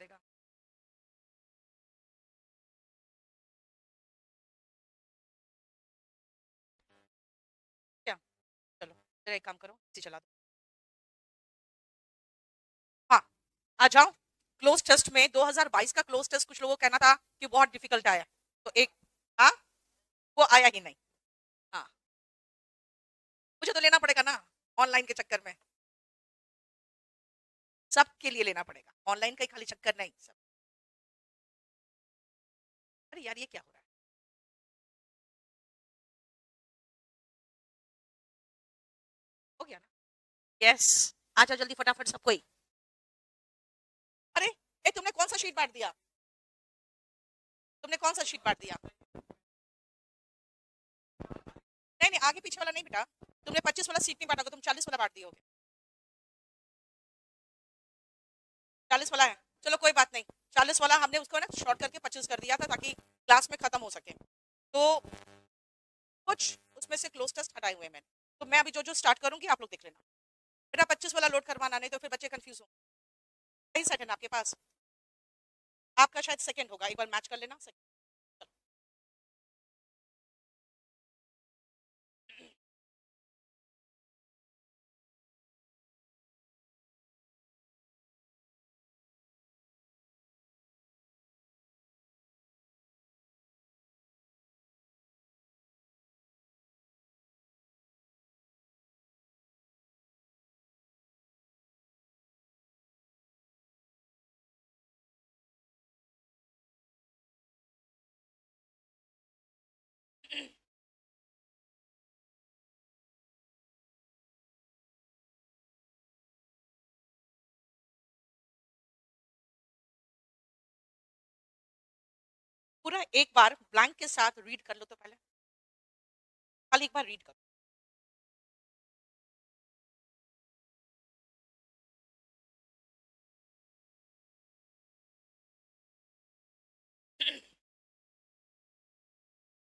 पड़ेगा। क्या? चलो, जरा एक काम करो, इसी चला दो। हाँ, आ जाओ। क्लोज टेस्ट में 2022 का क्लोज टेस्ट कुछ लोगों को कहना था कि बहुत डिफिकल्ट आया। तो एक, हाँ, वो आया ही नहीं। हाँ, मुझे तो लेना पड़ेगा ना, ऑनलाइन के चक्कर में। सबके लिए लेना पड़ेगा, ऑनलाइन का ही खाली चक्कर नहीं सब। अरे यार, ये क्या हो रहा है? हो गया ना? यस। आ जाओ जल्दी फटाफट सब कोई। अरे, तुमने कौन सा शीट बांट दिया? तुमने कौन सा शीट बांट दिया? नहीं नहीं, आगे पीछे वाला नहीं बेटा। तुमने 25 वाला सीट नहीं बांटा, तुम 40 वाला बांट दियोगे। 40 वाला है, चलो कोई बात नहीं। 40 वाला हमने उसको ना शॉर्ट करके 25 कर दिया था ताकि क्लास में खत्म हो सके। तो कुछ उसमें से क्लोज टेस्ट हटाए हुए हैं मैंने। तो मैं अभी जो जो स्टार्ट करूंगी आप लोग देख लेना। बेटा 25 वाला लोड करवाना, नहीं तो फिर बच्चे कंफ्यूज हो। कई सेट है ना आपके पास? आपका शायद सेकंड होगा, एक बार मैच कर लेना। पूरा एक बार ब्लैंक के साथ रीड कर लो तो पहले, खाली एक बार रीड करो।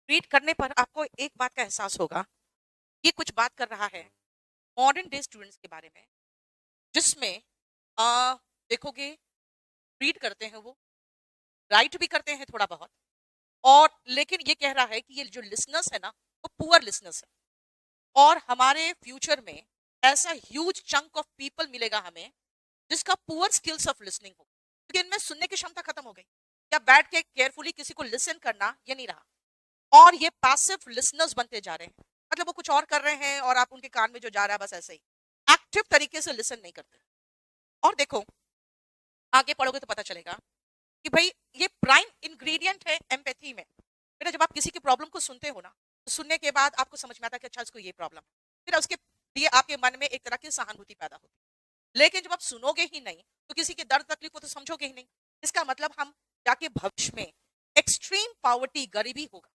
रीड करने पर आपको एक बात का एहसास होगा, ये कुछ बात कर रहा है मॉडर्न डे स्टूडेंट्स के बारे में, जिसमें देखोगे रीड करते हैं वो, राइट भी करते हैं थोड़ा बहुत, और लेकिन ये कह रहा है कि ये जो लिसनर्स है ना, वो पुअर लिसनर्स है। और हमारे फ्यूचर में ऐसा ह्यूज चंक ऑफ पीपल मिलेगा हमें जिसका पुअर स्किल्स ऑफ लिसनिंग हो, क्योंकि इनमें सुनने की क्षमता खत्म हो गई, या बैठ के केयरफुली किसी को लिसन करना ये नहीं रहा। और ये पैसिव लिसनर्स बनते जा रहे हैं, मतलब वो कुछ और कर रहे हैं और आप उनके कान में जो जा रहा है बस ऐसे ही एक्टिव तरीके से लिसन नहीं करते। और देखो, आगे पढ़ोगे तो पता चलेगा कि भाई ये प्राइम इंग्रेडिएंट है एम्पैथी में। बेटा जब आप किसी की प्रॉब्लम को सुनते हो ना, तो सुनने के बाद आपको समझ में आता है कि अच्छा इसको ये प्रॉब्लम है, फिर उसके लिए आपके मन में एक तरह की सहानुभूति पैदा होती है। लेकिन जब आप सुनोगे ही नहीं तो किसी के दर्द तकलीफ को तो समझोगे ही नहीं। इसका मतलब हम जाके भविष्य में एक्सट्रीम पॉवर्टी, गरीबी होगा,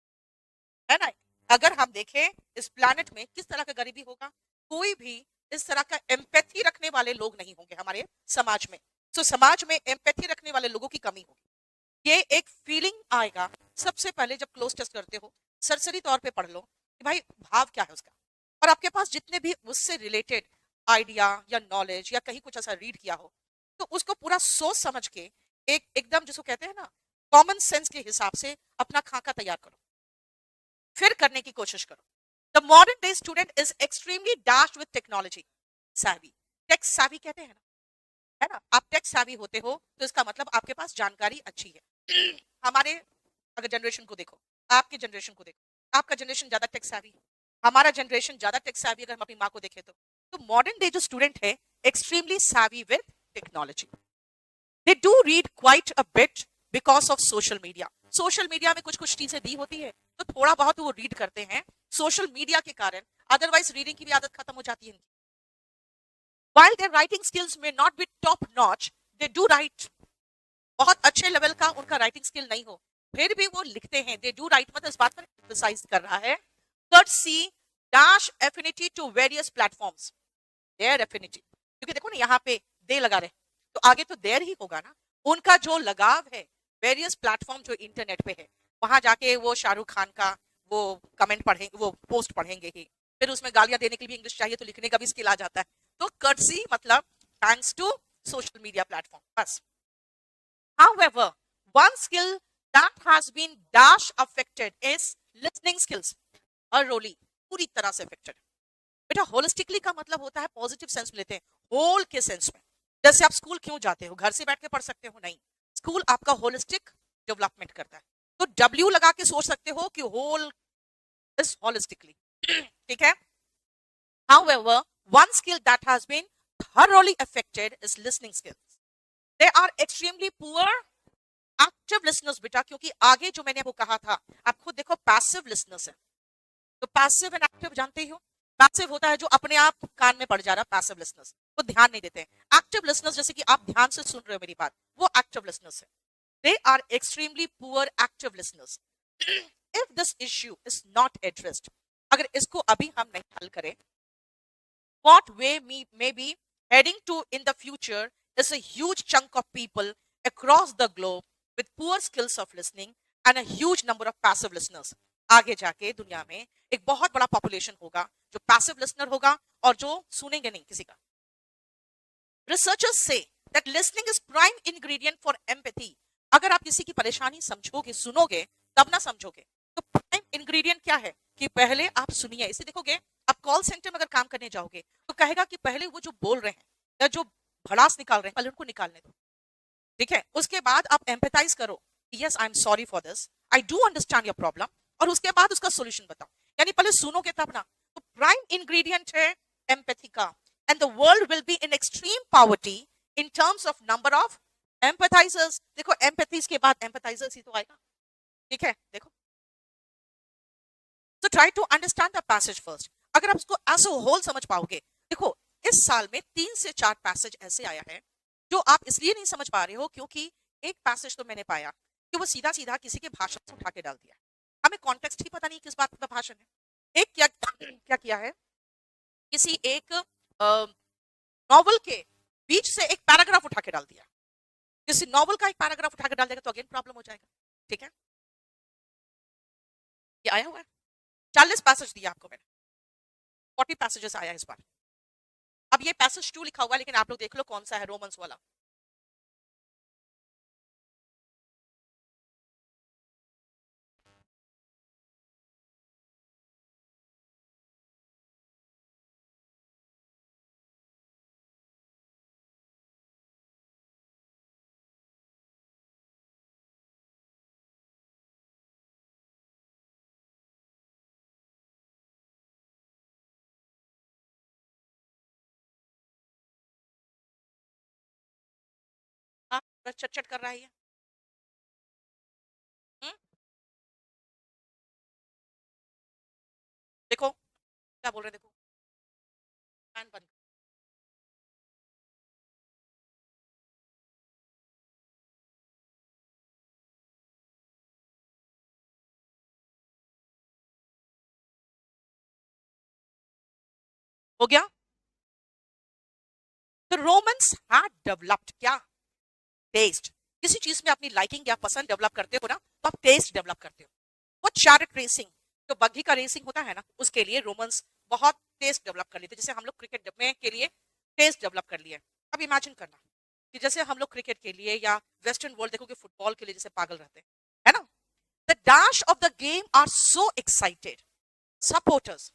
है ना? अगर हम देखें इस प्लैनेट में किस तरह का गरीबी होगा, कोई भी इस तरह का एम्पैथी रखने वाले लोग नहीं होंगे हमारे समाज में। तो समाज में एम्पैथी रखने वाले लोगों की कमी होगी। ये एक फीलिंग आएगा सबसे पहले जब क्लोज टेस्ट करते हो, सरसरी तौर पे पढ़ लो कि भाई भाव क्या है उसका, और आपके पास जितने भी उससे रिलेटेड आइडिया या नॉलेज या कहीं कुछ ऐसा रीड किया हो, तो उसको पूरा सोच समझ के एक एकदम जिसको कहते हैं ना कॉमन सेंस के हिसाब से अपना खाका तैयार करो, फिर करने की कोशिश करो। The modern day student is extremely dashed with technology savvy। Tech savvy कहते हैं ना, है ना? आप टेक savvy होते हो तो इसका मतलब आपके पास जानकारी अच्छी है। हमारे अगर जनरेशन को देखो, आपके जनरेशन को देखो, आपका जनरेशन ज्यादा टेक savvy, हमारा जनरेशन ज्यादा टेक savvy अगर हम अपनी माँ को देखें तो मॉडर्न डे जो स्टूडेंट है extremely savvy with technology. They do read quite a bit because of social media. Social media में कुछ कुछ चीजें दी होती है तो थोड़ा बहुत वो रीड करते हैं सोशल मीडिया के कारण, अदरवाइज रीडिंग की भी आदत खत्म हो जाती है इनकी। While their writing skills may not be top notch, they do write। बहुत अच्छे लेवल का उनका राइटिंग स्किल नहीं हो, फिर भी वो लिखते हैं। दे डू राइट, मतलब इस बात पर एम्फसाइज कर रहा है। Third C, dash affinity to various platforms. Their affinity, क्योंकि देखो ना यहाँ पे दे लगा रहे, तो आगे तो देयर ही होगा ना। उनका जो लगाव है वेरियस प्लेटफॉर्म जो इंटरनेट पे है, वहां जाके वो शाहरुख खान का वो कमेंट पढ़ेंगे, वो पोस्ट पढ़ेंगे ही, फिर उसमें गालियां देने के लिए भी इंग्लिश चाहिए तो लिखने का भी स्किल आ जाता है। तो कर्टसी मतलब thanks to social media platform, बस। However, one skill that has been dash affected is listening skills. thoroughly, पूरी तरह से affected. बेटा होलिस्टिकली का मतलब होता है पॉजिटिव सेंस में लेते हैं, होल के सेंस में. जैसे आप स्कूल क्यों जाते हो, घर से बैठ के पढ़ सकते हो नहीं, स्कूल आपका होलिस्टिक डेवलपमेंट करता है. तो W लगा के सोच सकते हो कि होल इज होलिस्टिकली. ठीक है. However, one skill that has been thoroughly affected is listening skills. They are extremely poor active listeners बेटा, क्योंकि आगे जो मैंने आपको कहा था, आप खुद देखो पैसिव लिसनर्स है. तो पैसिव एंड एक्टिव जानते ही हो. पैसिव होता है जो अपने आप कान में पड़ जा रहा, पैसिव लिसनर्स वो ध्यान नहीं देते हैं. एक्टिव लिसनर्स जैसे कि आप ध्यान से सुन रहे हो मेरी बात, वो एक्टिव लिसनर्स है. They are extremely poor active listeners. If this issue is not addressed, अगर इसको अभी हम नहीं हल करें, what way we may be heading to in the future is a huge chunk of people across the globe with poor skills of listening and a huge number of passive listeners. आगे जाके दुनिया में एक बहुत बड़ा population होगा जो passive listener होगा और जो सुनेंगे नहीं किसी का. Researchers say that listening is prime ingredient for empathy. अगर आप किसी की परेशानी समझोगे, सुनोगे, तब ना समझोगे. तो प्राइम इंग्रेडिएंट क्या है कि पहले आप सुनिए. इसे देखोगे, आप कॉल सेंटर में अगर काम करने जाओगे तो कहेगा कि पहले वो जो बोल रहे हैं या जो भड़ास निकाल रहे हैं पहले उनको निकालने दो. ठीक है. उसके बाद आप एम्पैथाइज करो, yes I am sorry for this, I do understand your problem, और उसके बाद उसका सॉल्यूशन बताओ. यानी पहले सुनोगे तब ना. तो प्राइम इंग्रेडिएंट है एम्पैथी का. And the world will be in extreme poverty in terms of number of empathisers. देखो एम्पैथीज के बाद एम्पैथाइजर्स ही तो आएगा. ठीक है. देखो, तो try to understand the passage first. अगर आप उसको एज अ होल समझ पाओगे. देखो, इस साल में 3 से 4 पैसेज ऐसे आया है जो आप इसलिए नहीं समझ पा रहे हो क्योंकि एक पैसेज तो मैंने पाया कि वो सीधा सीधा किसी के भाषण से उठा के डाल दिया. हमें कॉन्टेक्स्ट ही पता नहीं किस बात का भाषण है. एक क्या किया है, किसी एक नॉवल के बीच से एक पैराग्राफ उठा के डाल दिया. किसी नॉवल का एक पैराग्राफ उठा के डाल देगा तो अगेन प्रॉब्लम हो जाएगा. ठीक है. ये आया हुआ है. 40 पैसेज दिया आपको मैंने, 40 पैसेजेस आया इस बार. अब ये पैसेज 2 लिखा हुआ है, लेकिन आप लोग देख लो कौन सा है, रोमन्स वाला. हाँ, चट कर रहा है ये. देखो क्या बोल रहे हैं, देखो फैन बंद. हो गया. तो रोमन्स हैड डेवलप्ड क्या, टेस्ट. किसी चीज में अपनी लाइकिंग या पसंद डेवलप करते हो ना, तो आप टेस्ट डेवलप करते हो. वो चैरिट रेसिंग, जो बग्घी का रेसिंग होता है ना, उसके लिए रोमन्स बहुत टेस्ट डेवलप कर लेते. जैसे हम लोग क्रिकेट में के लिए टेस्ट डेवलप कर लिए. अब इमेजिन करना कि जैसे हम लोग क्रिकेट के लिए या वेस्टर्न वर्ल्ड देखोगे फुटबॉल के लिए जैसे पागल रहते हैं, है ना. The dash of the game are so excited supporters,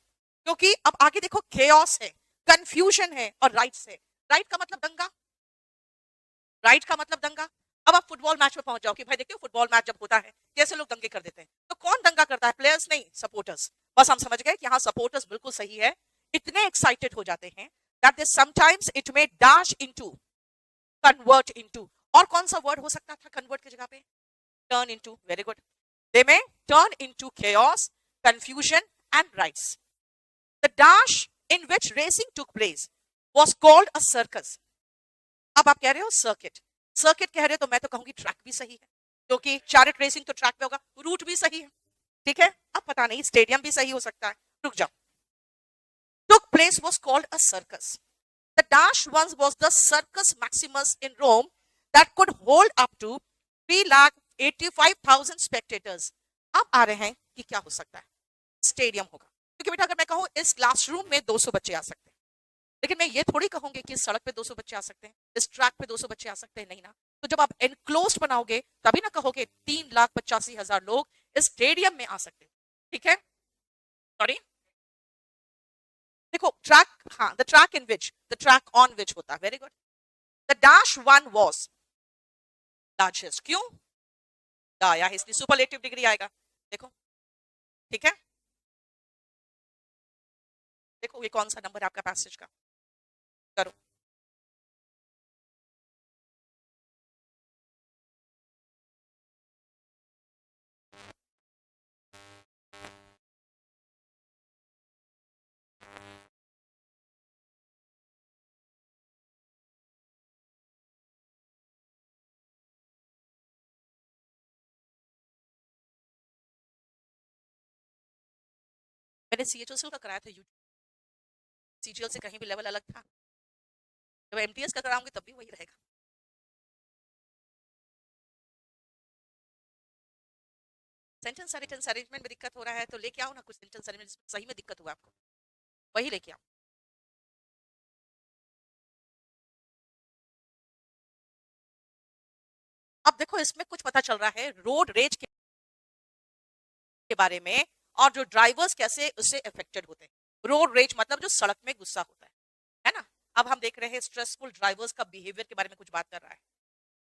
क्योंकि अब आगे देखो केओस है, कंफ्यूजन है और राइट्स है. राइट का मतलब दंगा, राइट का मतलब दंगा. अब आप फुटबॉल मैच में पहुंच जाओ कि भाई देखते हो फुटबॉल मैच जब होता है कैसे लोग दंगे कर देते हैं. तो कौन दंगा करता है, प्लेयर्स नहीं, सपोर्टर्स. बस हम समझ गए कि हाँ सपोर्टर्स बिल्कुल सही है. इतने एक्साइटेड हो जाते हैं that they sometimes it may dash into, convert into. और कौन सा वर्ड हो सकता था convert की जगह पे, turn into. very good. They may turn into chaos, confusion and rights. The dash in which racing took place was called a circus. अब आप कह रहे हो सर्किट, सर्किट कह रहे हो तो मैं तो कहूंगी ट्रैक भी सही है, क्योंकि चैरिट रेसिंग तो ट्रैक पे होगा. रूट भी सही है. ठीक है. अब पता नहीं स्टेडियम भी सही हो सकता है. रुक जाओ. took place was called a circus. The dash once was the Circus Maximus in Rome that could hold up to 3,85,000 spectators. अब आ रहे हैं कि क्या हो सकता है, स्टेडियम होगा. क्योंकि बेटा अगर मैं कहूँ इस क्लासरूम में 200 बच्चे आ सकते हैं, लेकिन मैं ये थोड़ी कहूंगी कि इस सड़क पे 200 बच्चे आ सकते हैं, इस ट्रैक पे 200 बच्चे आ सकते हैं, नहीं ना. तो जब आप एनक्लोज बनाओगे तभी ना कहोगे 3,85,000 लोग इस स्टेडियम में आ सकते हैं। ठीक है, सॉरी, देखो ट्रैक, हाँ, द ट्रैक ऑन विच होता है, very good. The dash one was largest, क्यों? या इसलिए सुपरलेटिव डिग्री आएगा। देखो, ठीक है, देखो ये कौन सा नंबर है आपका पैसेज का, करो। मैंने CHSL का कराया था, CGL से कहीं भी लेवल अलग था। जब MTS का कराऊंगी तब भी वही रहेगा। सेंटेंस अरेंजमेंट में दिक्कत हो रहा है तो लेके आओ ना कुछ सेंटेंस अरेंजमेंट सही में दिक्कत हुआ आपको, वही लेके आओ। अब देखो इसमें कुछ पता चल रहा है रोड रेज के बारे में, और जो ड्राइवर्स कैसे उससे अफेक्टेड होते हैं। रोड रेज मतलब जो सड़क में गुस्सा होता है ना। अब हम देख रहे हैं स्ट्रेसफुल ड्राइवर्स का बिहेवियर के बारे में कुछ बात कर रहा है।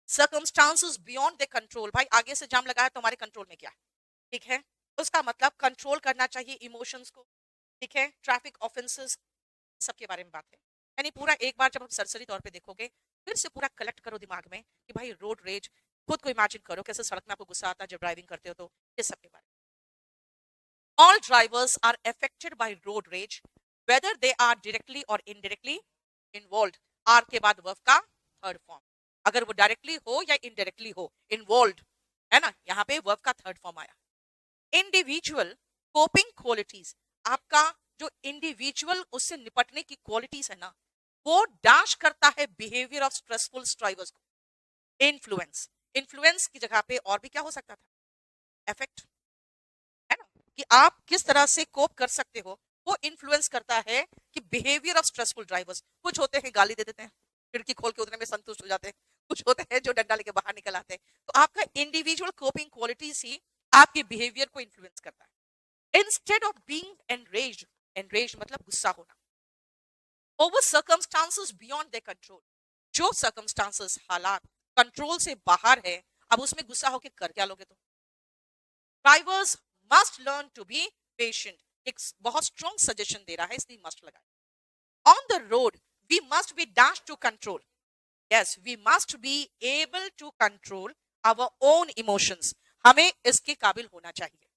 सर्कमस्टांसेस बियॉन्ड द कंट्रोल, भाई आगे से जाम लगा है तुम्हारे कंट्रोल में क्या है, ठीक है, उसका मतलब कंट्रोल करना चाहिए इमोशंस को। ठीक है, ट्रैफिक ऑफेंसेस सबके बारे में बात है। यानी पूरा एक बार जब आप सरसरी तौर पे देखोगे, फिर से पूरा कलेक्ट करो दिमाग में कि भाई रोड रेज, खुद को इमेजिन करो कैसे सड़क में आपको गुस्सा आता है जब ड्राइविंग करते हो, तो ये सबके बारे में। All drivers are affected by road rage, whether they are directly or indirectly involved. Are के बाद वर्ब का थर्ड फॉर्म, अगर वो डायरेक्टली हो या इनडायरेक्टली हो, इन्वॉल्व है ना, यहाँ पे वर्ब का थर्ड फॉर्म आया। इंडिविजुअल कोपिंग क्वालिटीज, आपका जो इंडिविजुअल उससे निपटने की क्वालिटीज है ना, वो डैश करता है बिहेवियर ऑफ स्ट्रेसफुल ड्राइवर्स को। इन्फ्लुएंस, इन्फ्लुएंस की जगह पे और भी क्या हो सकता था, इफेक्ट, है ना, कि आप किस तरह से कोप कर सकते हो, वो इन्फ्लुएंस करता है कि बिहेवियर ऑफ स्ट्रेसफुल ड्राइवर्स। कुछ होते हैं गाली दे देते हैं, खिड़की खोल के उतरने में संतुष्ट हो जाते हैं, कुछ होते हैं जो डंडा लेके बाहर निकल आते हैं। तो आपका इंडिविजुअल कोपिंग क्वालिटीज ही आपके बिहेवियर को इन्फ्लुएंस करता है। Instead of being enraged, enraged मतलब गुस्सा होना, over circumstances beyond their control, जो सर्कमस्टांसेस हालात कंट्रोल से बाहर है, अब उसमें गुस्सा होकर कर क्या लोगे? तो drivers must learn to be patient, एक बहुत स्ट्रॉन्ग सजेशन दे रहा है इसलिए मस्ट लगाया। On the road we must be dash to control, yes we must be able to control our own emotions, हमें इसके काबिल होना चाहिए।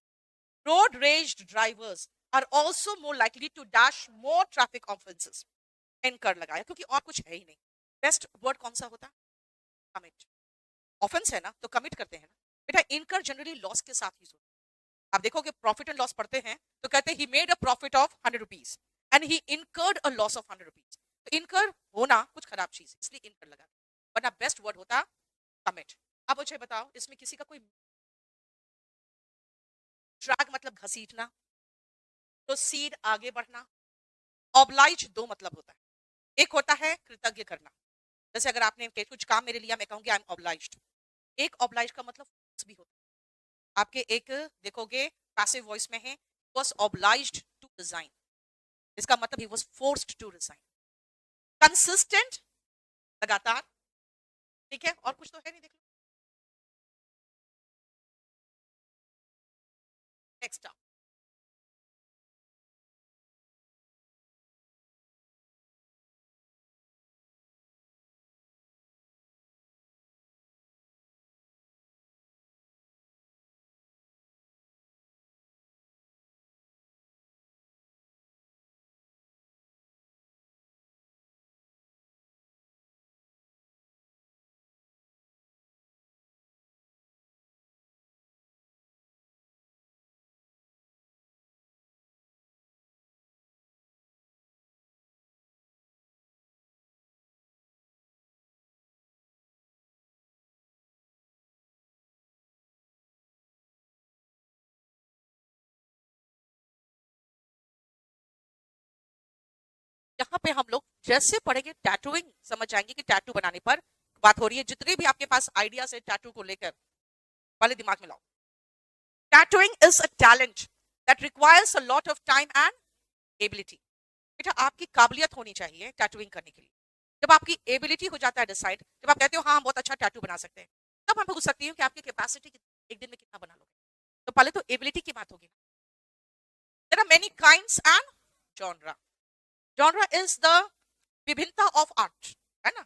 Road raged drivers are also more likely to dash more traffic offences, इनकर लगाया क्योंकि और कुछ है ही नहीं। बेस्ट वर्ड कौन सा होता? कमिट। ऑफेंस है ना तो कमिट करते हैं ना बेटा, इनकर जनरली लॉस के साथ ही होता है। आप देखोगे प्रॉफिट एंड लॉस पढ़ते हैं तो कहते हैं he made a profit of 100 rupees and he incurred a loss of 100 rupees. तो इनकर होना कुछ खराब चीज है इसलिए इनकर लगा, वरना बेस्ट वर्ड होता कमिट। अब मुझे बताओ इसमें किसी का कोई, ड्रैग मतलब घसीटना, प्रोसीड आगे बढ़ना, ऑब्लाइज दो मतलब होता है। एक होता है कृतज्ञ करना, जैसे अगर आपने कुछ काम मेरे लिया मैं कहूंगी आई एम ऑब्लाइज्ड। एक ऑब्लाइज का मतलब भी होता है, आपके एक देखोगे पैसिव वॉइस में है was obliged to resign, इसका मतलब he was forced to resign। consistent लगातार, ठीक है, और कुछ तो है नहीं, देख लो नेक्स्ट आप। यहाँ पे हम लोग जैसे पढ़ेंगे टैटूइंग समझ जाएंगे कि टैटू बनाने पर बात हो रही है, जितने भी आपके पास आइडियाज है टैटू को लेकर, पहले दिमाग में लाओ। Tattooing is a talent that requires a lot of time and ability. बेटा आपकी काबिलियत होनी चाहिए टैटूइंग करने के लिए। जब आपकी एबिलिटी हो जाता है डिसाइड, जब आप कहते हो हाँ बहुत अच्छा टैटू बना सकते हैं, तब हम पूछ सकती हूँ कि आपकी कैपेसिटी एक दिन में कितना बना लोगे। तो पहले तो एबिलिटी की बात होगी। There are many kinds and genre. Genre is the विभिन्नता ऑफ आर्ट, है ना?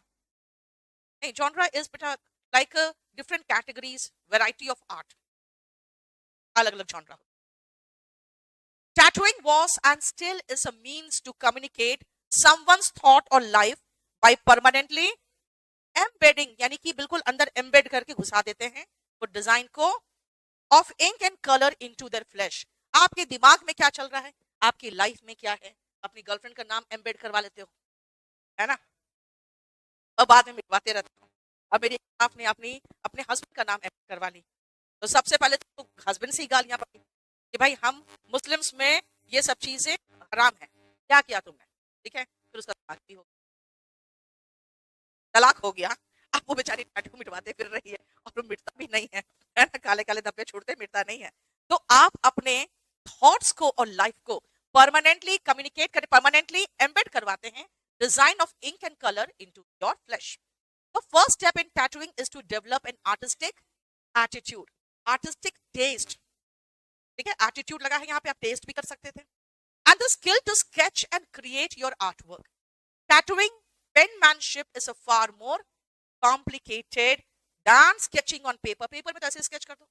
नहीं, जॉनरा इज बेटा like different categories, variety of art, अलग अलग genre. Tattooing was and still is a means to communicate someone's thought or life by permanently embedding, यानी कि बिल्कुल अंदर embed करके घुसा देते हैं वो डिजाइन को, of ink and color into their flesh। आपके दिमाग में क्या चल रहा है, आपकी लाइफ में क्या है, अपनी गर्लफ्रेंड का नाम एम्बेड करवा लेते हो, है ना? और बाद में मिटवाते रहते हो। अब मेरी आपने अपनी अपने हस्बैंड का नाम एम्बेड करवा ली, तो सबसे पहले तो हस्बैंड से ही गालियां पड़ी कि भाई हम मुस्लिम्स में ये सब चीजें हराम है, क्या किया तुमने, ठीक है? फिर उसका तलाक हो गया। अब वो बेचारी टैटू मिटवाते फिर रही है और वो मिटता भी नहीं है ना? काले काले धब्बे छोड़ते, मिटता नहीं है। तो आप अपने थॉट्स को और लाइफ को परमानेंटली कम्युनिकेट करते, परमानेंटली एम्बेड करवाते हैं design of ink and colour into your flesh. The first step in tattooing is to develop an artistic attitude, artistic taste। ठीक है, एटीट्यूड लगा है यहाँ पे, आप टेस्ट भी कर सकते थे। And the skill to sketch and create your artwork. Tattooing penmanship is a far more complicated than sketching on paper। Paper में तो ऐसे स्केच कर दो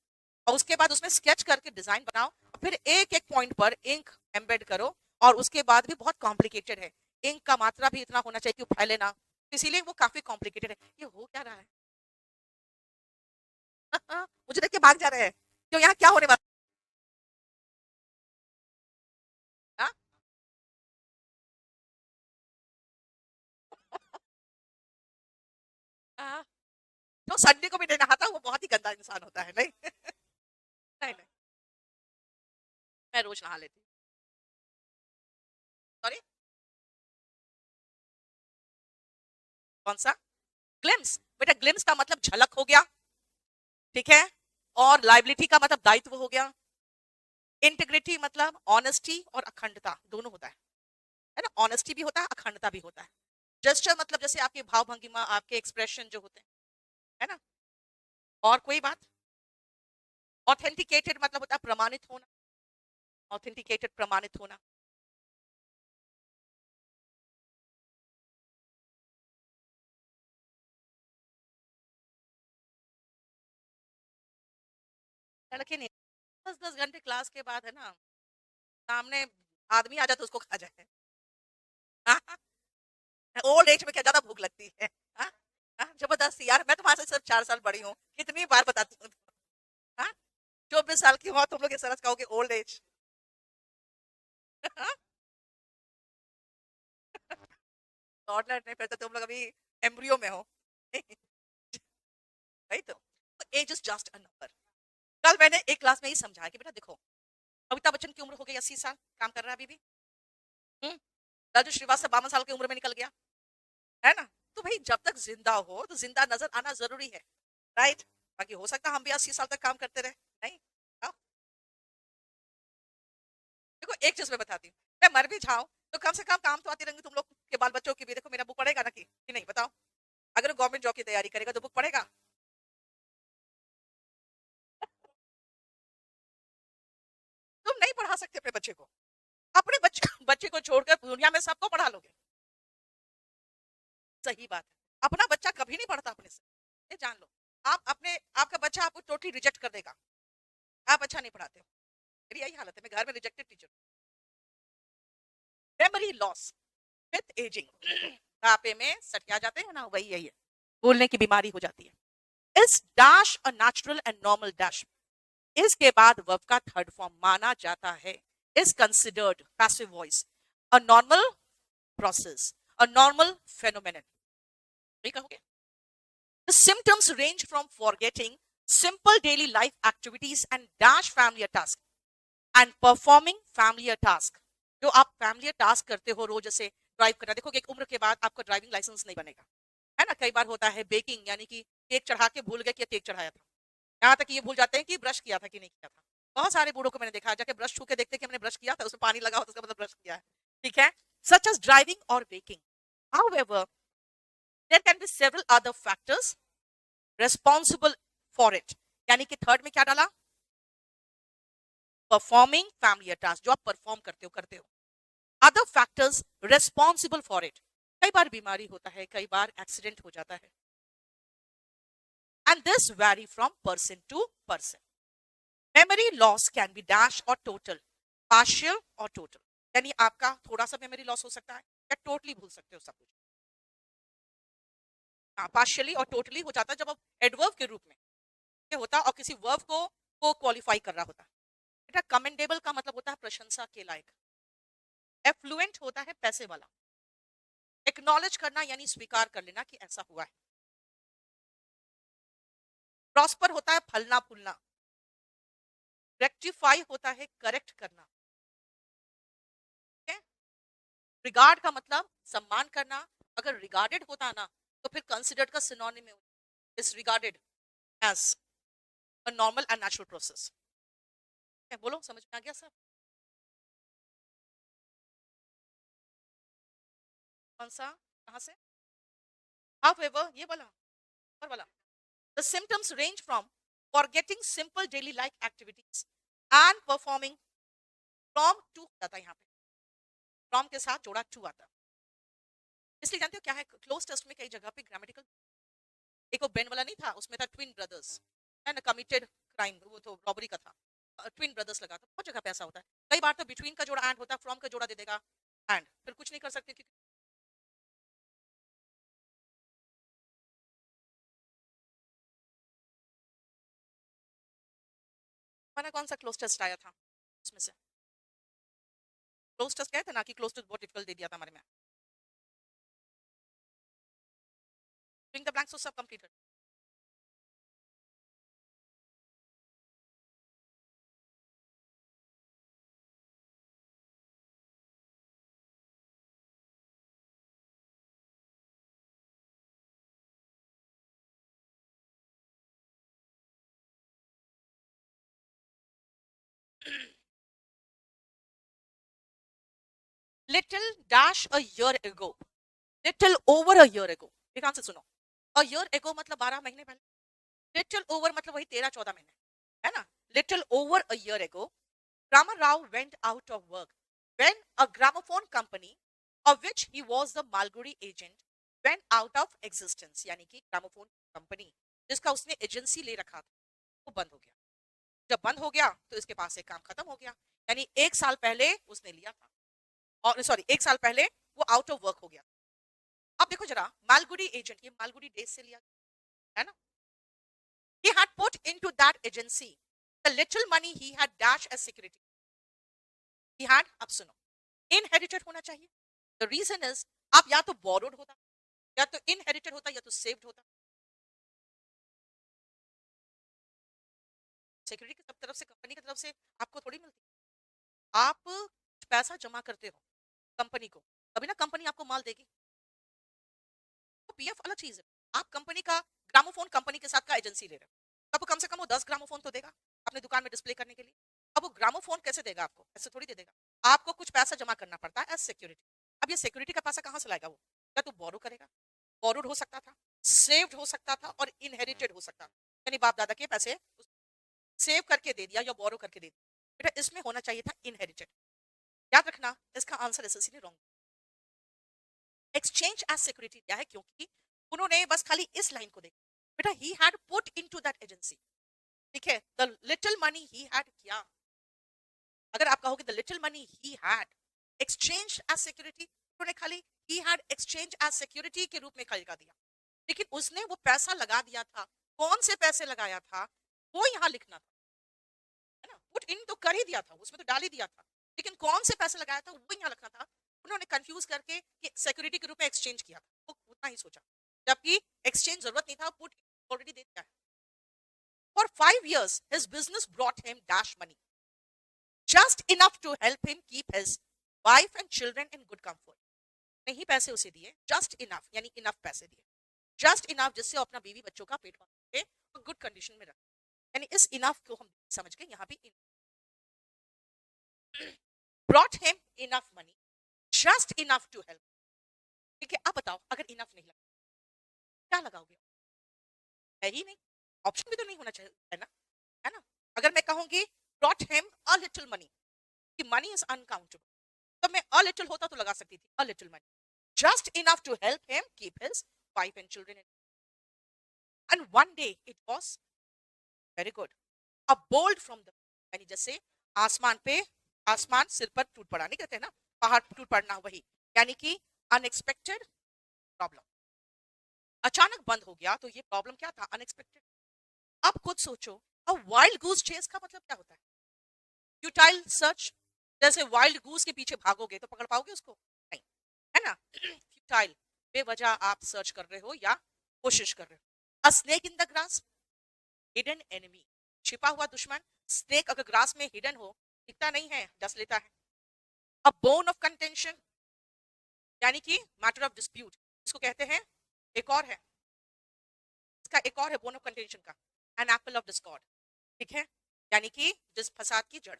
और उसके बाद उसमें स्केच करके डिजाइन बनाओ, फिर एक एक पॉइंट पर इंक एम्बेड करो, और उसके बाद भी बहुत कॉम्प्लिकेटेड है। इंक का मात्रा भी इतना होना चाहिए कि वो फैले ना, इसीलिए वो काफी कॉम्प्लिकेटेड है। ये हो क्या रहा है? मुझे देख के भाग जा रहे हैं, क्यों? यहाँ क्या होने वाला है? हाँ? तो संडे को भी नहीं नहाता वो बहुत ही गंदा इंसान होता है, नहीं? नहीं नहीं, मैं रोज नहा लेती। सॉरी, कौन सा? ग्लिम्स। बेटा ग्लिम्स का मतलब झलक हो गया, ठीक है? और लाइबिलिटी का मतलब दायित्व हो गया। इंटीग्रिटी मतलब ऑनेस्टी और अखंडता दोनों होता है ना? ऑनेस्टी भी होता है, अखंडता भी होता है। जेस्चर मतलब जैसे आपके भाव भंगिमा, आपके एक्सप्रेशन जो होते हैं, है ना? और कोई बात? ऑथेंटिकेटेड मतलब होता है प्रमाणित होना, ऑथेंटिकेटेड प्रमाणित होना। लड़के नहीं, 10-10 घंटे क्लास के बाद है ना, सामने आदमी आ जाए तो उसको खा जाए। ओल्ड एज में क्या ज्यादा भूख लगती है? हाँ? हाँ? जबरदस्ती यार, मैं तुम्हारे से सिर्फ 4 साल बड़ी हूँ, कितनी बार बताती हूँ। हाँ? 24 साल की हो तुम लोग इस तरह से कहोगे ओल्ड एज? टॉडलर नहीं, फिर तो तुम लोग अभी एम्ब्रियो में हो। राइट? तो age is just a number. कल मैंने एक क्लास में ही समझाया कि बेटा देखो, अमिताभ बच्चन की उम्र हो गई 80 साल, काम कर रहा है अभी भी। हम्म, राजू श्रीवास्तव 52 साल की उम्र में निकल गया, है ना? तो भाई जब तक जिंदा हो तो जिंदा नजर आना जरूरी है, राइट? बाकी हो सकता है हम भी 80 साल तक काम करते रहे, नहीं? हाँ? देखो एक चीज मैं बताती हूँ, मैं मर भी जाऊं तो कम से कम काम तो आती रहेंगे तुम लोग के बाल बच्चों की भी। देखो मेरा बुक पढ़ेगा ना कि नहीं, बताओ? अगर गवर्नमेंट जॉब की तैयारी करेगा तो बुक पढ़ेगा? तुम नहीं पढ़ा सकते अपने बच्चे को, अपने बच्चे बच्चे को छोड़कर दुनिया में सबको पढ़ा लोगे। सही बात है, अपना बच्चा कभी नहीं पढ़ता अपने से, ये जान लो। आप अपने, आपका बच्चा आपको टोटली रिजेक्ट कर देगा, आप अच्छा नहीं पढ़ाते हो। मेरी यही हालत है, मैं घर में rejected teacher. Memory loss with ageing, बुढ़ापे में सटिया जाते हैं ना, वही यही है, भूलने की बीमारी हो जाती है। इस dash a natural and normal dash, इसके बाद वर्ब का थर्ड फॉर्म माना जाता है, is considered passive voice, a normal process, a normal phenomenon. ठीक कहोगे? The symptoms range from forgetting simple daily life activities and dash familiar tasks and performing familiar task। जो आप familiar task करते हो रोज, जैसे ड्राइव करना, देखो एक उम्र के बाद आपका ड्राइविंग लाइसेंस नहीं बनेगा, है ना, कई बार होता है बेकिंग, यानी कि केक चढ़ा के भूल गए कि केक चढ़ाया था, यहाँ तक कि ये भूल जाते हैं कि ब्रश किया था कि नहीं किया था। बहुत सारे बूढ़ों को मैंने देखा जाके ब्रश छू के देखते कि हमने ब्रश किया था, उसमें पानी लगा हो तो उसका मतलब ब्रश किया है। ठीक है, सच एज ड्राइविंग और baking. However, there can be several other factors responsible for it. यानी कि थर्ड में क्या डाला, परफॉर्मिंग फैमिली टास्क, जो आप परफॉर्म करते हो। Other factors responsible for it, कई बार बीमारी होता है, कई बार एक्सीडेंट हो जाता है, and this vary from person to person. Memory loss can be dash और टोटल, पार्शियल और टोटल, यानी आपका थोड़ा सा मेमोरी लॉस हो सकता है या टोटली भूल सकते हो सब कुछ। हाँ, पार्शियली और टोटली हो जाता है जब आप एडवर्ब के रूप में ये होता और किसी वर्ब को क्वालिफाई कर रहा होता। बेटा कमेंडेबल का मतलब होता है प्रशंसा के लायक, एफ्लुएंट होता है पैसे वाला, एक्नॉलेज करना यानी स्वीकार कर लेना कि ऐसा हुआ है, प्रॉस्पर होता है फलना फूलना, रेक्टिफाई होता है करेक्ट करना, रिगार्ड का मतलब सम्मान करना, अगर रिगार्डेड होता ना तो फिर कंसिडर्ड का सिनोनिम में is regarded as a normal and natural process. बोलो समझ में आ गया सर? कौन सा, कहां से? However, ये वाला और वाला, the symptoms range from forgetting simple daily life activities and performing from to आता है यहाँ पे, from के साथ जोड़ा to आता है। इसलिए जानते हो क्या है, क्लोज टेस्ट में कई जगह पे ग्रामेटिकल, एक वो बेन वाला नहीं था, उसमें था ट्विन ब्रदर्स है ना, कमिटेड क्राइम, वो तो रॉबरी का था, ट्विन ब्रदर्स लगा था, बहुत जगह पे ऐसा होता है। कई बार तो बिटवीन का जोड़ा एंड होता है, फ्रॉम का जोड़ा दे देगा एंड, फिर कुछ नहीं कर सकते क्योंकि मैंने कौन सा क्लोज टेस्ट आया था उसमें से, क्लोज टेस्ट गए थे ना कि क्लोज टेस्ट बहुत डिफिकल्ट दे दिया था हमारे में, फिंग द ब्लैंक्स तो सब completed. Little dash a year ago, little over a year ago, ध्यान से सुनो, अ ईयर एगो मतलब 12 महीने पहले, लिटिल ओवर मतलब वही 13-14 महीने, है ना, little over a year ago Rama Rao went out of work when a gramophone company of which he was the Malgudi agent went out of existence, यानी कि ग्रामोफोन कंपनी जिसका उसने एजेंसी ले रखा था वो बंद हो गया। जब बंद हो गया तो इसके पास से काम खत्म हो गया, यानी 1 साल पहले उसने लिया था, और सॉरी 1 साल पहले वो आउट ऑफ वर्क हो गया। अब देखो जरा, मालगुडी एजेंट, ये मालगुडी डेज से लिया है ना, he had put into that agency the little money he had dashed as security, he had, अब सुनो, इनहेरिटेड होना चाहिए, द रीजन इज आप या तो बोरोड होता, या तो इनहेरिटेड होता, या तो सेव्ड होता। सिक्योरिटी की तरफ से, कंपनी की तरफ से आपको थोड़ी मिलती, आप पैसा जमा करते हो कंपनी को, तभी ना कंपनी आपको माल देगी। तो पीएफ अलग चीज है, आप कंपनी का ग्रामोफोन कंपनी के साथ का एजेंसी ले रहे हो, तब कम से कम वो 10 ग्रामोफोन तो देगा अपने दुकान में डिस्प्ले करने के लिए। अब वो ग्रामोफोन कैसे देगा आपको, ऐसे थोड़ी दे देगा, आपको कुछ पैसा जमा करना पड़ता है एज सिक्योरिटी। अब ये सिक्योरिटी का पैसा कहां से लाएगा वो, या तो बोरो करेगा, बोरोड हो सकता था, सेव्ड हो सकता था, और इनहेरिटेड हो सकता था, यानी बाप दादा के पैसे सेव करके दे दिया या बोरो करके दे दिया। बेटा इसमें होना चाहिए था इनहेरिटेड, याद रखना इसका आंसर इसीलिए रॉन्ग। एक्सचेंज एज सिक्योरिटी क्या है, क्योंकि उन्होंने बस खाली इस लाइन को देखा, बेटा he had put into that agency, ठीक है, the little money he had किया, अगर आप कहोगे the little money he had exchange as security, उन्होंने खाली he had exchange as security के रूप में खरीदा दिया, लेकिन उसने वो पैसा लगा दिया था, कौन से पैसे लगाया था वो यहाँ लिखना था, है ना, पुट इन तो कर ही दिया था, उसमें तो डाल ही दिया था, लेकिन कौन से पैसे लगाया था वो यहाँ लिखना था। उन्होंने कंफ्यूज करके कि सिक्योरिटी के रूप में एक्सचेंज किया था, वो उतना ही सोचा, जबकि एक्सचेंज जरूरत नहीं था, पुट ऑलरेडी दे दिया है। For 5 years, his business brought him dash money, just enough to help him keep his wife and children in good comfort. नहीं पैसे उसे दिए, just enough यानी enough पैसे दिए, जस्ट इनफ जिससे वो अपना बीवी बच्चों का पेट पाल सके और गुड कंडीशन में रखे। यानी इस इनफ को हम समझ के यहाँ पे brought him enough money, just enough to help। ठीक है, अब बताओ अगर इनफ नहीं लगा क्या लगाओगे? है ही नहीं, ऑप्शन भी तो नहीं होना चाहिए, है ना? अगर मैं कहूंगी brought him a little money, कि money is uncountable, तो मैं a little होता तो लगा सकती थी, a little money, just enough to help him keep his wife and children in, and one day it was very good, a bold from the, यानी जैसे आसमान सिर पर टूट पड़ा, नहीं कहते ना पहाड़ टूट पड़ना, वही, यानी कि अनएक्सपेक्टेड प्रॉब्लम अचानक बंद हो गया। तो ये प्रॉब्लम क्या था? अनएक्सपेक्टेड। अब खुद सोचो, अब वाइल्ड गूस चेस का मतलब क्या होता है? फ्यूटाइल सर्च, जैसे वाइल्ड गूस के पीछे भागोगे तो पकड़ पाओगे उसको? नहीं, है ना? फ्यूटाइल, बेवजह आप सर्च कर रहे हो या कोशिश कर रहे हो। अ snake in the grass, hidden enemy, छिपा हुआ दुश्मन। स्नेक अगर ग्रास में हिडन हो, दिखता नहीं है, डस लेता है। अ बोन ऑफ कंटेंशन, यानी कि मैटर ऑफ डिस्प्यूट, इसको कहते हैं। एक और है इसका, एक और है बोन ऑफ कंटेंशन का, एन एप्पल ऑफ डिस्कॉर्ड, ठीक है, यानी कि जिस फसाद की जड़।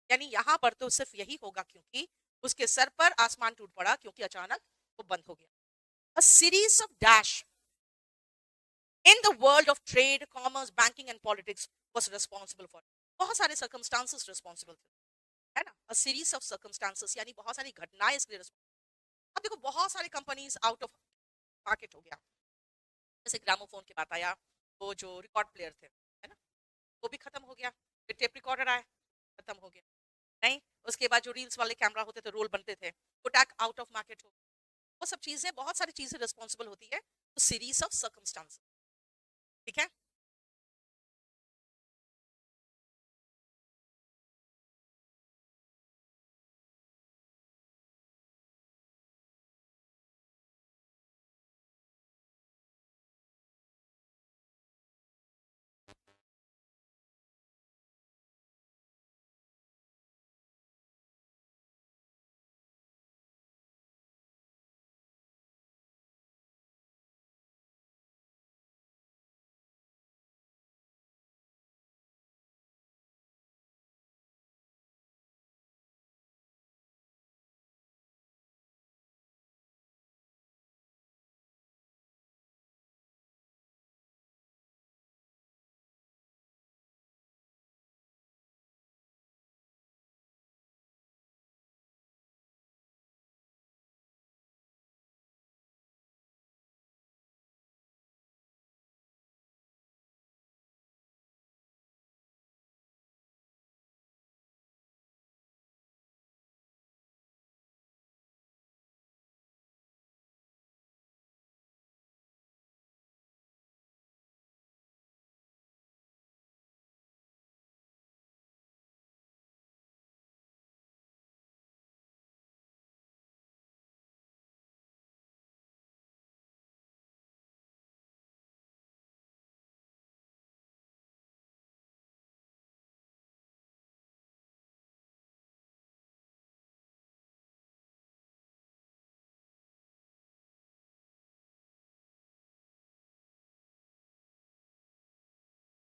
यानी यहां पर तो सिर्फ यही होगा क्योंकि उसके सर पर आसमान टूट पड़ा, क्योंकि अचानक वो बंद हो गया। A series of dash in the world of trade, commerce, banking and politics was responsible for, बहुत सारे सर्कमस्टांसेस रिस्पांसिबल थे, है ना? अ सीरीज ऑफ सर्कमस्टांसेस, यानी बहुत सारी घटनाएं इसके लिए। अब देखो बहुत सारी कंपनीज आउट ऑफ मार्केट हो गया, जैसे ग्रामोफोन के बात आया, वो जो रिकॉर्ड प्लेयर थे, है ना, वो भी खत्म हो गया। फिर टेप रिकॉर्डर आए, खत्म हो गया। नहीं, उसके बाद जो रील्स वाले कैमरा होते थे, रोल बनते थे, कोटैक आउट ऑफ मार्केट हो। वो सब चीजें, बहुत सारी चीजें रिस्पॉन्सिबल होती है, तो सीरीज ऑफ सर्कमस्टांस, ठीक है।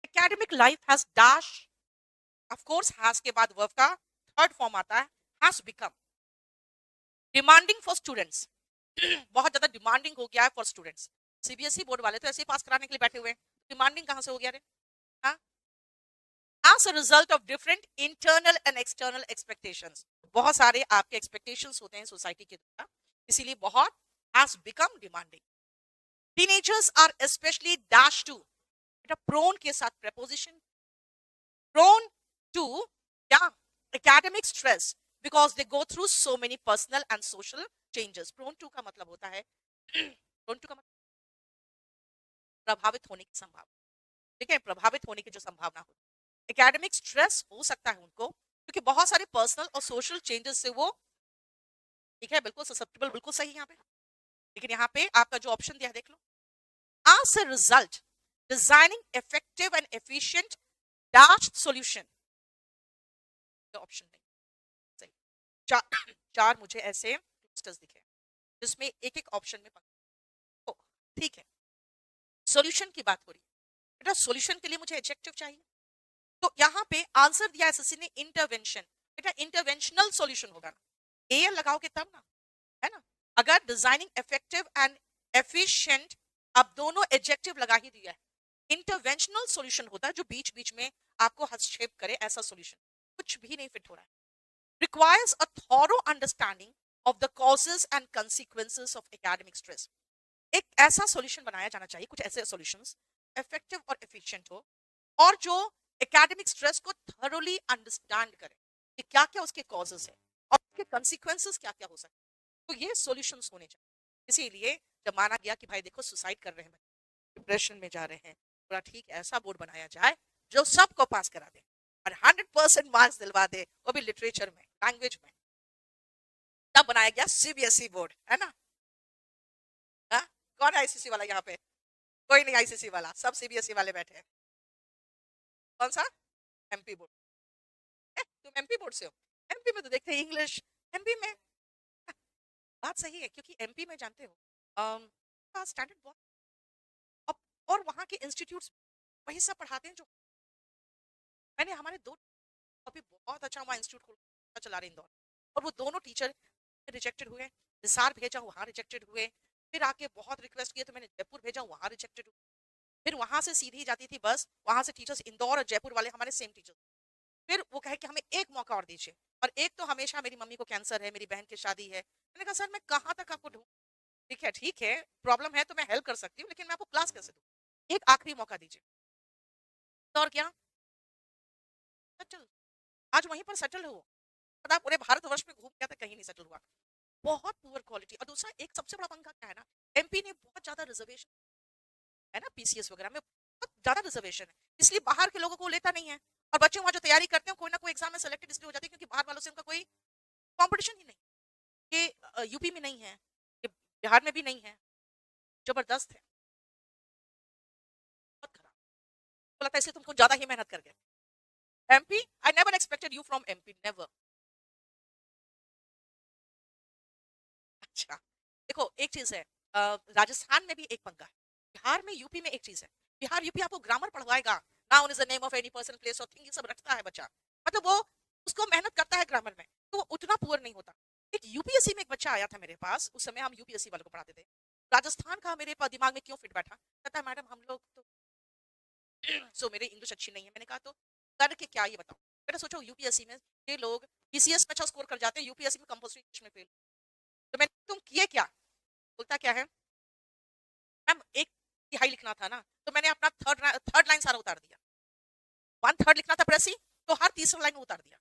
Academic life has dash, of course has के बाद वर्ब का थर्ड फॉर्म आता है, has become demanding for students. बहुत ज्यादा डिमांडिंग हो गया है फॉर स्टूडेंट्स। सीबीएसई बोर्ड वाले तो ऐसे ही पास कराने के लिए बैठे हुए हैं, डिमांडिंग कहां से हो गया रे? हाँ, as a result of different internal and external expectations, बहुत सारे आपके expectations होते हैं सोसाइटी के द्वारा, इसीलिए बहुत has become demanding। teenagers are especially dash to, बेटा prone के साथ preposition, prone to क्या? academic stress because they go through so many personal and social changes। prone to का मतलब होता है prone to का मतलब प्रभावित होने की संभावना, ठीक है, प्रभावित होने की जो संभावना होती है। एकेडमिक स्ट्रेस हो सकता है उनको क्योंकि बहुत सारे पर्सनल और सोशल चेंजेस से वो, ठीक है, बिल्कुल ससेप्टेबल, बिल्कुल सही यहाँ पे। लेकिन यहाँ पे आपका जो ऑप्शन दिया है देख लो, as a result designing effective and efficient dash solution, option नहीं सही। चार मुझे ऐसे क्लस्टर्स दिखे जिसमें एक एक ऑप्शन में ठीक है, सॉल्यूशन की बात हो रही है बेटा, सॉल्यूशन के लिए मुझे एडजेक्टिव चाहिए। तो यहाँ पे आंसर दिया एसएससी ने इंटरवेंशन, बेटा इंटरवेंशनल सॉल्यूशन होगा ना, एएल लगाओगे तब ना, है ना। अगर डिजाइनिंग इफेक्टिव एंड एफिशिएंट, अब दोनों एडजेक्टिव लगा ही दिया है। इंटरवेंशनल सॉल्यूशन होता है जो बीच बीच में आपको हस्तक्षेप करे, ऐसा सॉल्यूशन कुछ भी नहीं फिट हो रहा है। requires a thorough understanding of the causes and consequences of academic stress। एक ऐसा सॉल्यूशन बनाया जाना चाहिए, कुछ ऐसे सॉल्यूशंस इफेक्टिव और एफिशिएंट हो, और जो एकेडमिक स्ट्रेस को थरोली अंडरस्टैंड करे कि क्या क्या उसके कॉजेस है और उसके consequences क्या क्या हो सकते हैं। तो ये सॉल्यूशंस होने चाहिए। इसीलिए जब माना गया कि भाई देखो सुसाइड कर रहे हैं, डिप्रेशन में जा रहे हैं, थोड़ा ठीक ऐसा बोर्ड बनाया जाए जो सबको पास करा दे और 100% मार्क्स दिलवा दे, वो भी लिटरेचर में, लैंग्वेज में। तब बनाया गया सीबीएसई बोर्ड, है ना। हा? कौन है आईसीसी वाला यहाँ पे? कोई नहीं आईसीसी वाला, सब सीबीएसई वाले बैठे हैं। कौन सा? MP board. तुम एमपी बोर्ड से हो? एमपी में तो देखते हैं इंग्लिश, एमपी में बात सही है, क्योंकि एमपी में जानते हो स्टैंडर्ड बहुत, और वहाँ के इंस्टीट्यूट्स वही सब पढ़ाते हैं जो मैंने हमारे दो अभी बहुत अच्छा वहाँ इंस्टीट्यूट चला रहे इंदौर, और वो दोनों टीचर रिजेक्टेड हुए, निसार भेजा वहाँ रिजेक्टेड हुए, फिर आके बहुत रिक्वेस्ट किए तो मैंने जयपुर भेजा वहाँ रिजेक्टेड हुए, फिर वहां से सीधी जाती थी बस, वहां से टीचर्स इंदौर और जयपुर वाले हमारे सेम टीचर्स, फिर वो कहे कि हमें एक मौका और दीजिए, और एक तो हमेशा मेरी मम्मी को कैंसर है, मेरी बहन की शादी है। मैंने कहा सर मैं कहाँ तक आपको ढूंढूं, ठीक है प्रॉब्लम है तो मैं हेल्प कर सकती हूँ, लेकिन मैं आपको क्लास कैसे दूँ, एक आखिरी मौका दीजिए। तो और क्या सेटल, आज वहीं पर सेटल हो, पता पूरे भारतवर्ष में घूम गया था कहीं नहीं सेटल हुआ, बहुत पुअर क्वालिटी। और दूसरा एक सबसे बड़ा पंगा क्या है ना, एमपी ने बहुत ज्यादा रिजर्वेशन है ना, पीसीएस वगैरह में बहुत ज्यादा रिजर्वेशन है, इसलिए बाहर के लोगों को लेता नहीं है, और बच्चे वहां जो तैयारी करते हैं कोई ना कोई एग्जाम में सेलेक्टेड इसलिए हो जाते हैं क्योंकि बाहर वालों से उनका कोई कंपटीशन ही नहीं। ये यूपी में नहीं है, ये बिहार में भी नहीं है, जबरदस्त है, बहुत खराब। तो लगता है इसलिए तुमको ज्यादा ही मेहनत कर गए। MP, I never expected you from MP, never. अच्छा देखो एक चीज है, राजस्थान में भी एक पंगा है, बिहार में यूपी में एक चीज है, बिहार यूपी आपको ग्रामर पढ़वाएगा, noun is the name of any person place और थिंग, ये सब रखता है बच्चा, मतलब वो उसको मेहनत करता है ग्रामर में, तो वो उतना पुअर नहीं होता। एक यूपीएससी में एक बच्चा आया था मेरे पास, उस समय हम यूपीएससी वालों को पढ़ाते थे, राजस्थान का मेरे दिमाग में क्यों फिट बैठा, कहता है मैडम हम लोग तो सो मेरी इंग्लिश अच्छी नहीं है। मैंने कहा तो करके क्या ये बताओ, मैंने सोचा यूपीएससी में ये लोग पीसीएस में अच्छा स्कोर कर जाते हैं, यूपीएससी में कंपल्सरी इंग्लिश में फेल, तो मैंने तुम किए क्या, बोलता क्या है मैम एक तिहाई लिखना था ना, तो मैंने अपना थर्ड लाइन सारा उतार दिया, 1/3 लिखना था प्रेसी, तो हर तीसरा लाइन उतार दिया।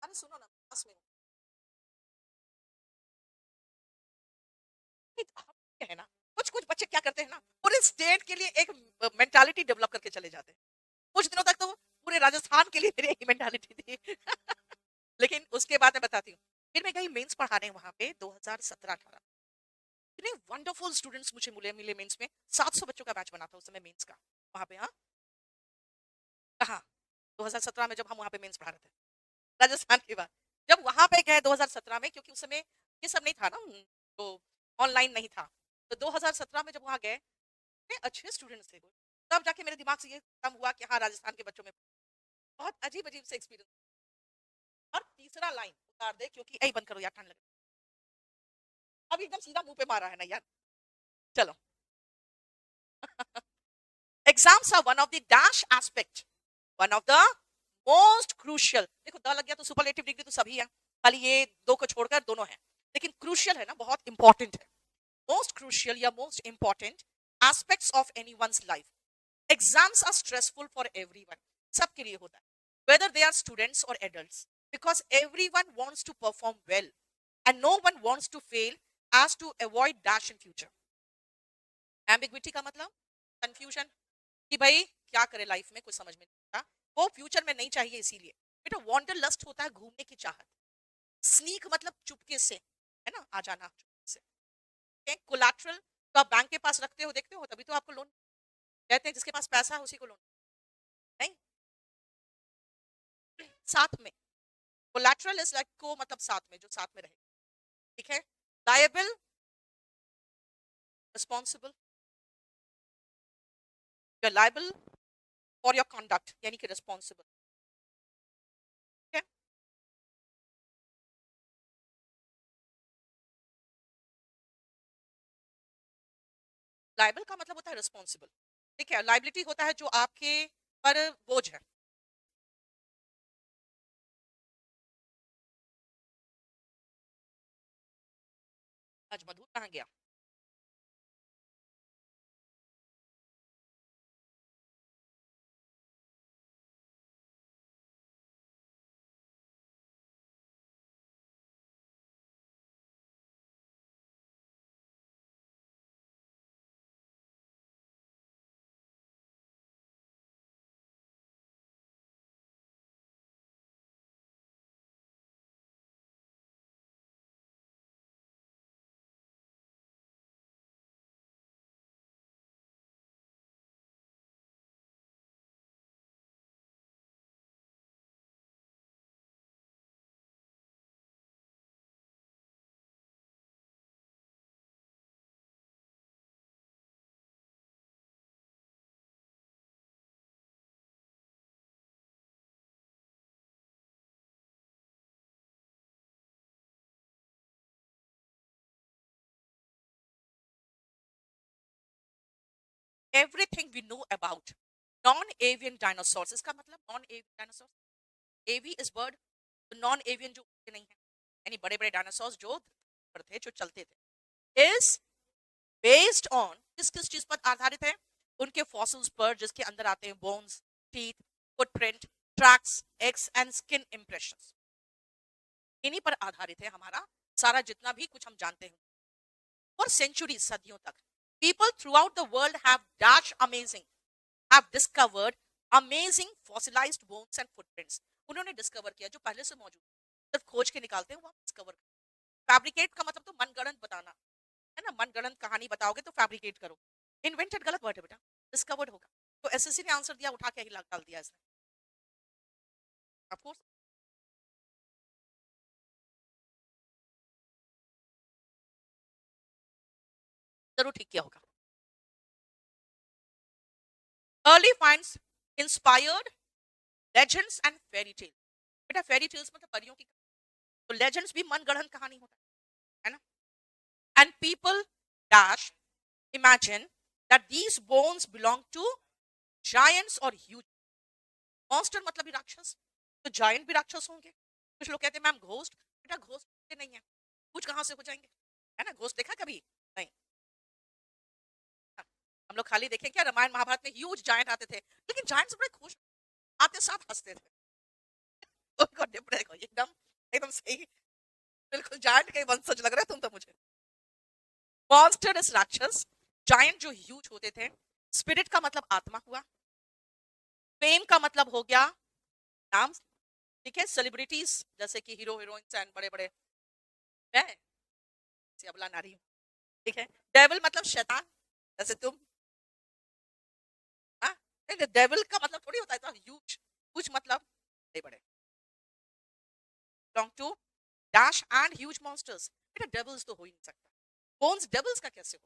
अरे सुनो ना, पास में है ना, कुछ कुछ बच्चे क्या करते हैं ना, पूरे स्टेट के लिए एक मेंटालिटी डेवलप करके चले जाते हैं। कुछ दिनों तक तो पूरे राजस्थान के लिए मेरी एक मेंटालिटी थी लेकिन उसके बाद मैं बताती हूँ, फिर मैं गई मेंस पढ़ाने वहां पे 2017-18, इतने वंडरफुल स्टूडेंट्स मुझे मिले मेंस में, 700 बच्चों का बैच बना था उस समय मेंस का वहां पे। हाँ कहाँ, 2017 में जब हम वहां पे मेंस पढ़ा रहे थे, राजस्थान की बात। जब वहां पे गए 2017 में, क्योंकि उस समय ये सब नहीं था ना, तो ऑनलाइन नहीं था, तो 2017 में जब वहां गए इतने अच्छे स्टूडेंट्स थे वो, तब जाके मेरे दिमाग से ये कम हुआ कि हाँ राजस्थान के बच्चों में बहुत अजीब अजीब से एक्सपीरियंस। और तीसरा लाइन उतार दे क्योंकि यही बंद करो यार ठंड लगे, अब एकदम सीधा मुंह पे मारा है ना यार। चलो exams are one of the dash aspect, one of the most crucial, देखो द लग गया तो सुपरलेटिव डिग्री तो सभी है, खाली ये दो को छोड़कर दोनों है, लेकिन क्रूशियल है ना, बहुत इंपॉर्टेंट है, मोस्ट क्रूशियल या most important aspects of anyone's life. Exams are stressful for everyone, सबके लिए होता है, whether they are students or adults, because everyone wants to perform well and no one wants to fail as to avoid dash in future। ambiguity का मतलब confusion, कि भाई क्या करे लाइफ में कुछ समझ में नहीं आता, वो फ्यूचर में नहीं चाहिए, इसीलिए बेटा वॉन्डर लस्ट होता है घूमने की चाहत, स्नीक मतलब चुपके से, है ना, आ जाना चुपके से। कोलैटरल तो आप बैंक के पास रखते हो, देखते हो, तभी तो आपको लोन कहते हैं, जिसके पास पैसा है उसी को लोन, नहीं साथ में कोलैटरल इज लाइक को मतलब साथ में, जो साथ में रहे, ठीक है। Liable, responsible, you are liable for your conduct, यानी कि रिस्पॉन्सिबल, ठीक है। लायबल का मतलब होता है रिस्पॉन्सिबल, ठीक है। लाइबिलिटी होता है जो आपके पर बोझ है। आज मधु कहाँ गया? Everything we know about non avian dinosaurs, इसका मतलब non avian dinosaurs, avi is bird, non avian जो उड़ते नहीं है, यानी बड़े बड़े डायनासोर्स जो पर थे, जो चलते थे, इज बेस्ड ऑन किस किस चीज पर आधारित है? उनके फॉसिल्स पर, जिसके अंदर आते हैं bones, teeth, footprint, tracks, x and skin impressions. इन्हीं पर आधारित है हमारा सारा जितना भी कुछ हम जानते हैं। फॉर सेंचुरी, सदियों तक, people through out the world have dash amazing, have discovered amazing fossilised bones and footprints. उन्होंने डिस्कवर किया जो पहले से मौजूद, सिर्फ खोज के निकालते हैं वो, हम डिस्कवर। फैब्रिकेट का मतलब तो मनगढ़ंत बताना है ना, मनगढ़ंत कहानी बताओगे तो फैब्रिकेट करो। इन्वेंटेड गलत वर्ड है बेटा, डिस्कवर्ड होगा। तो एसएससी ने आंसर दिया, उठा के ही डाल दिया इसने, ऑफ कोर्स। जरूर ठीक किया होगा। Early finds inspired legends and fairy tale. बेटा फेरी टेल्स मतलब परियों की, तो लेजेंड्स भी मनगढ़ंत कहानी होता है ना। And people dash imagine that these bones belong to giants or huge monster, मतलब भी राक्षस, तो giant भी राक्षस होंगे। कुछ लोग कहते हैं मैम घोस्ट, बेटा घोस्ट नहीं है, कुछ कहां से हो जाएंगे, है ना। घोस्ट देखा कभी? नहीं। हाँ, हम लोग खाली देखे क्या रामायण महाभारत में ह्यूज जायंट आते थे, लेकिन जायंट्स बड़े खुश आते साथ हंसते थे। उनको डिफरेंट एकदम, एकदम सही, बिल्कुल जायंट के वंशज लग रहे तुम तो मुझे। मॉन्स्टर इज राक्षस, जायंट जो ह्यूज होते थे। स्पिरिट का मतलब आत्मा हुआ। फेम का मतलब हो गया नाम, ठीक है। सेलिब्रिटीज जैसे कि हीरो हीरोइंस एंड बड़े बड़े, मैं अबला नारी हूँ, ठीक है। डेविल मतलब शैतान, जैसे तुम, हाँ। डेविल का मतलब थोड़ी होता है तो ह्यूज, ह्यूज मतलब बड़े बड़े, belong to dash and huge monsters. बेटा डेविल्स तो हो ही नहीं सकता, बोन्स डेविल्स का कैसे हो,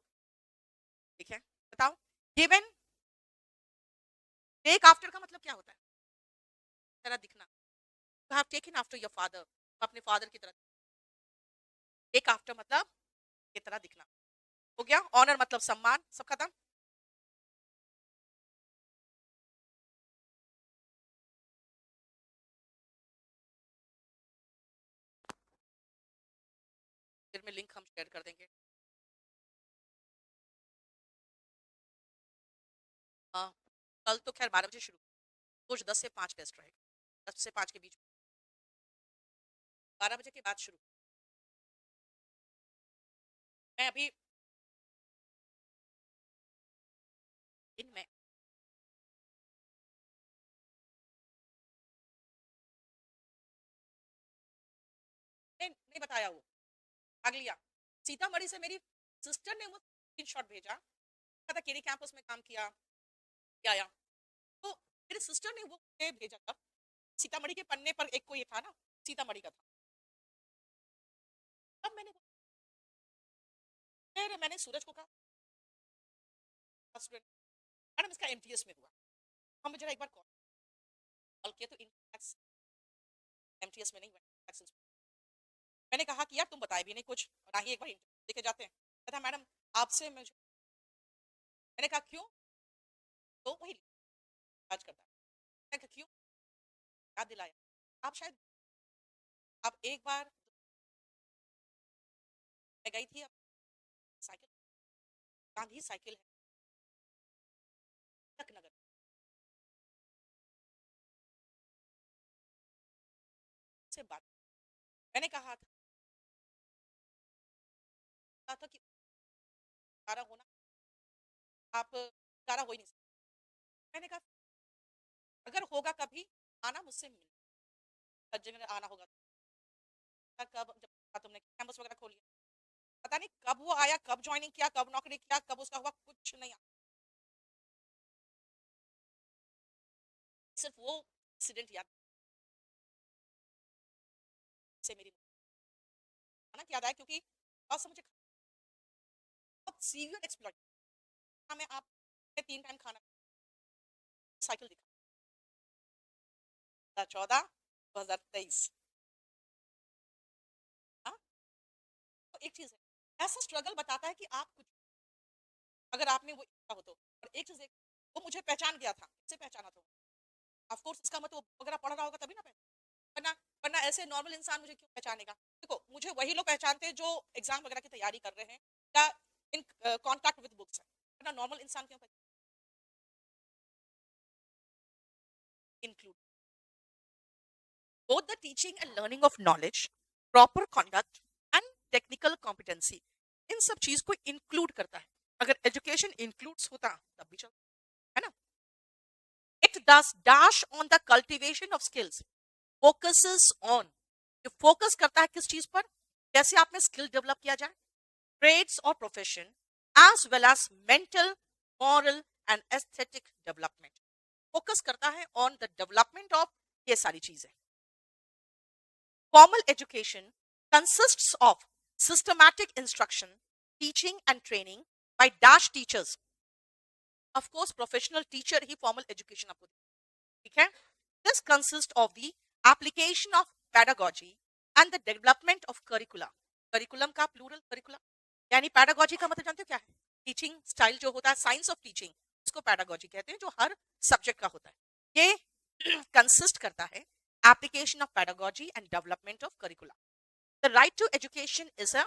ठीक है। बताओ। गिवन, टेक आफ्टर का मतलब क्या होता है? तरह दिखना, you have taken after your father, अपने फादर की तरह। टेक आफ्टर मतलब की तरह दिखना, हो गया। ऑनर मतलब सम्मान, सब खत्म। फिर में लिंक हम शेयर कर देंगे। हाँ, कल तो खैर 12 बजे शुरू, कुछ 10 से 5 टेस्ट रहेगा, 10 से 5 के बीच, 12 बजे के बाद शुरू। मैं अभी इनमें नहीं, नहीं बताया वो, भाग लिया। सीतामढ़ी से मेरी सिस्टर ने वो स्क्रीनशॉट भेजा, पता केरी कैंपस में काम किया, क्या आया, तो मेरी सिस्टर ने वो मुझे भेजा था। सीतामढ़ी के पन्ने पर एक को ये था ना, सीतामढ़ी का था। अब मैंने सूरज को कहा मैडम इसका एमटीएस में हुआ, हम जरा एक बार कॉल किया तो एमटीएस में नहीं हुआ। मैंने कहा कि यार तुम बताए भी नहीं कुछ, ना ही एक बार इंटरव्यू देके जाते हैं। कहता मैडम आपसे मुझे, मैंने कहा क्यों, तो वही आज करता है। मैंने कहा क्यों, याद दिलाया आप शायद, आप एक बार मैं गई थी, अब साइकिल गांधी साइकिल है तक नगर, से बात मैंने कहा था कि सारा होना, आप सारा हो ही नहीं सकता। मैंने कहा अगर होगा कभी आना मुझसे मिल, हर जगह आना होगा कब, जब तुमने कैंपस वगैरह खोल लिया, पता नहीं कब वो आया, कब ज्वाइनिंग किया, कब नौकरी किया, कब उसका हुआ, कुछ नहीं। सिर्फ वो इंसिडेंट याद से मेरी अचानक याद आया, क्योंकि बस मुझे बहुत सीवियर एक्सप्लॉइट, मैं आप 3 टाइम खाना साइकिल दिखा 2014-2023। हाँ, तो एक चीज है, ऐसा स्ट्रगल बताता है कि आप कुछ अगर आप में वो इच्छा हो तो। और एक चीज वो मुझे पहचान गया था, इससे पहचाना था ऑफ कोर्स, इसका मतलब वगैरह पढ़ रहा होगा तभी ना वरना वरना ऐसे नॉर्मल इंसान मुझे क्यों पहचानेगा। देखो मुझे वही लोग पहचानते हैं जो एग्जाम वगैरह की तैयारी कर रहे हैं या इन कांटेक्ट विद बुक्स है, वरना नॉर्मल इंसान क्यों include both the teaching and learning of knowledge, proper conduct and technical competency, इन सब चीज को इंक्लूड करता है। अगर एजुकेशन इंक्लूड्स होता तब भी चलता है ना। It does dash on the cultivation of skills, focuses on, ये फोकस करता है किस चीज पर, कैसे आप में स्किल डेवलप किया जाए, ट्रेड्स और profession as well as mental, moral and aesthetic development, focus करता है ऑन द डेवलपमेंट ऑफ ये सारी चीजें। Formal education consists of systematic instruction, teaching and training by dash teachers. Of course, professional teacher he formal education आपको देंगे, ठीक है। This consists of the application of pedagogy and the development of curricula. Curriculum का plural curricula, यानी pedagogy का मतलब जानते हो क्या है, टीचिंग स्टाइल जो होता है, साइंस ऑफ टीचिंग, इसको pedagogy कहते हैं, जो हर सब्जेक्ट का होता है। ये कंसिस्ट करता है application of pedagogy and development of curricula. The right to education is a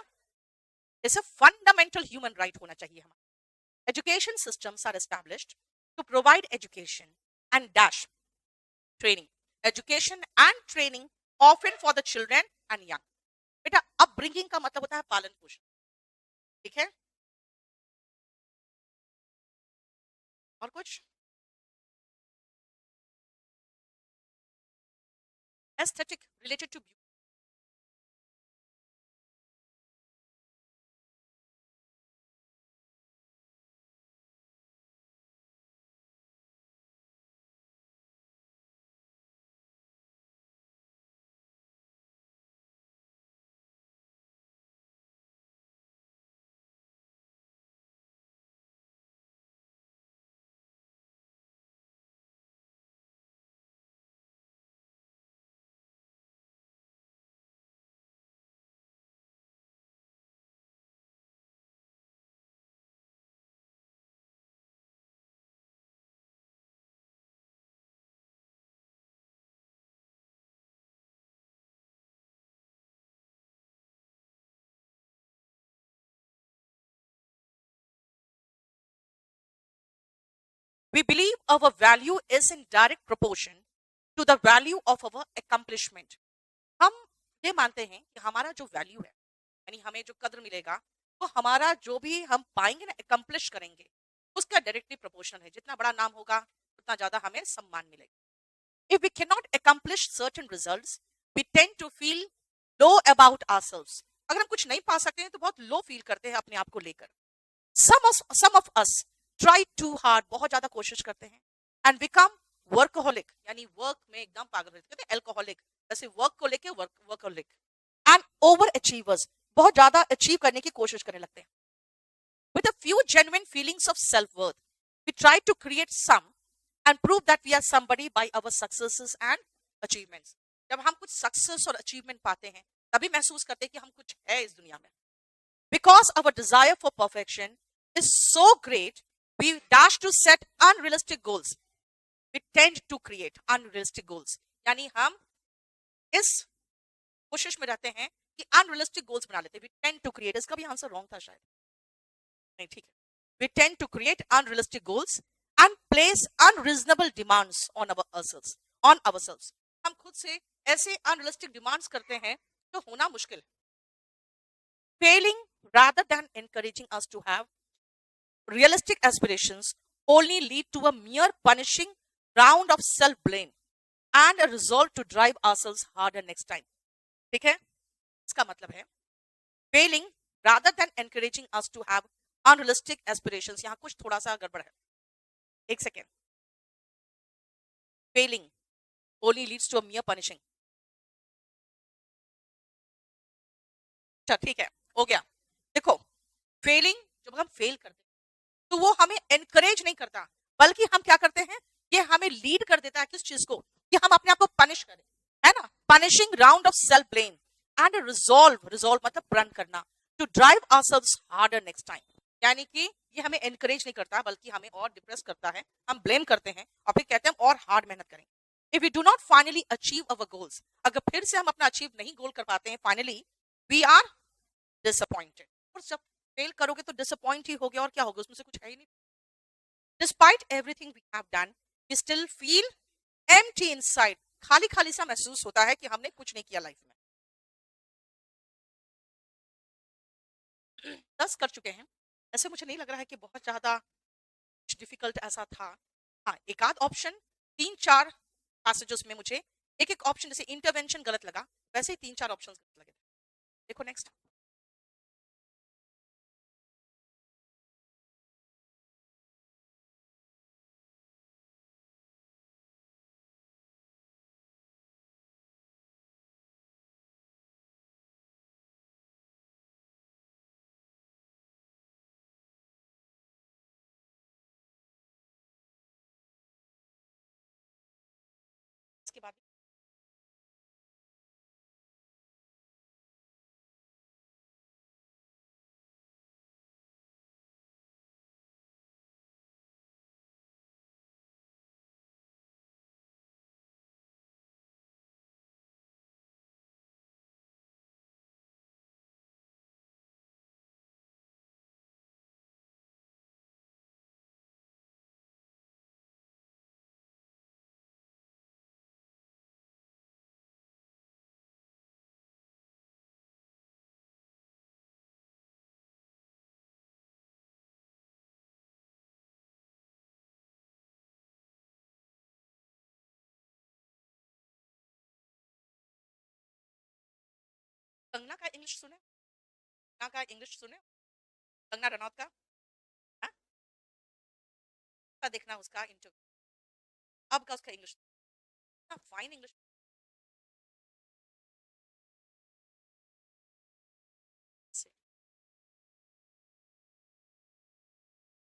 fundamental human right होना चाहिए हमारा। Education systems are established to provide education and dash training. Education and training often for the children and young. बेटा upbringing का मतलब होता है पालन पोषण, ठीक है। और कुछ aesthetic related to beauty. We believe our value is in direct proportion to the value of our accomplishment. हम ये मानते हैं कि हमारा जो वैल्यू है, यानी हमें जो कद्र मिलेगा, वो हमारा जो भी हम पाएंगे ना, अकम्प्लिश करेंगे, उसका डायरेक्टली प्रोपोर्शनल है। जितना बड़ा नाम होगा उतना ज्यादा हमें सम्मान मिलेगा। If we cannot accomplish certain results, we tend to feel low about ourselves. अगर हम कुछ नहीं पा सकते हैं तो बहुत लो फील करते हैं अपने आप को लेकर। Some of us try too hard, बहुत ज्यादा कोशिश करते हैं, and become वर्कहोलिक यानी वर्क में एकदम पागल रहते हैं, एल्कोहलिक, वैसे वर्क को लेके वर्कहोलिक। एंड ओवर अचीवर्स, बहुत ज्यादा अचीव करने की कोशिश करने लगते हैं। With a few genuine feelings of self-worth, we try to create some and prove that we are somebody by our successes and achievements. जब हम कुछ सक्सेस और अचीवमेंट पाते हैं तभी महसूस करते हैं कि हम कुछ है इस दुनिया में। Because our desire for perfection is so great, we dash to set unrealistic goals. We tend to create unrealistic goals. यानी हम इस कोशिश में रहते हैं कि अनरियलिस्टिक गोल्स बना लेते हैं। We tend to create, इसका भी आंसर रॉन्ग था शायद, नहीं ठीक है। We tend to create unrealistic goals and place unreasonable demands on ourselves. हम खुद से ऐसे unrealistic demands करते हैं जो होना मुश्किल है। Failing rather than encouraging us to have realistic aspirations only lead to a mere punishing round of self-blame and a resolve to drive ourselves harder next time. ठीक है, इसका मतलब है failing rather than encouraging us to have unrealistic aspirations। यहां कुछ थोड़ा सा गड़बड़ है, एक second. Failing only leads to a mere punishing। अच्छा ठीक है, हो गया। देखो, फेलिंग जब हम फेल करते हैं तो वो हमें एनकरेज नहीं करता, बल्कि हम क्या करते हैं, ये हमें लीड कर देता है किस चीज को, कि हम अपने आप को पनिश करें, है ना। Punishing round of self blame and resolve मतलब प्रण करना, to drive ourselves harder next time. यानी कि ये हमें एनकरेज नहीं करता बल्कि हमें और डिप्रेस करता है। हम ब्लेम करते हैं और फिर कहते हैं और हार्ड मेहनत करें। If we do not finally achieve our goals, अगर फिर से हम अपना अचीव नहीं गोल कर पाते हैं फाइनली, वी आर डिसअपॉइंटेड। और जब फेल करोगे तो डिसअपॉइंट ही हो गया, और क्या होगा, उसमें से कुछ है ही नहीं। Despite everything we have done, we still feel empty inside. खाली खाली सा महसूस होता है कि हमने कुछ नहीं किया लाइफ में। 10 कर चुके हैं, ऐसे मुझे नहीं लग रहा है कि बहुत ज्यादा डिफिकल्ट ऐसा था। हाँ, एक आध ऑप्शन 3-4 पैसेजेस में मुझे एक एक ऑप्शन जैसे इंटरवेंशन गलत लगा, वैसे ही 3-4 ऑप्शन गलत लगे। देखो नेक्स्ट, इसके बाद कंगना का इंग्लिश सुने, कंगना का इंग्लिश सुने, कंगना रनौत का, हाँ? का देखना उसका इंटरव्यू, अब का उसका इंग्लिश, फाइन इंग्लिश।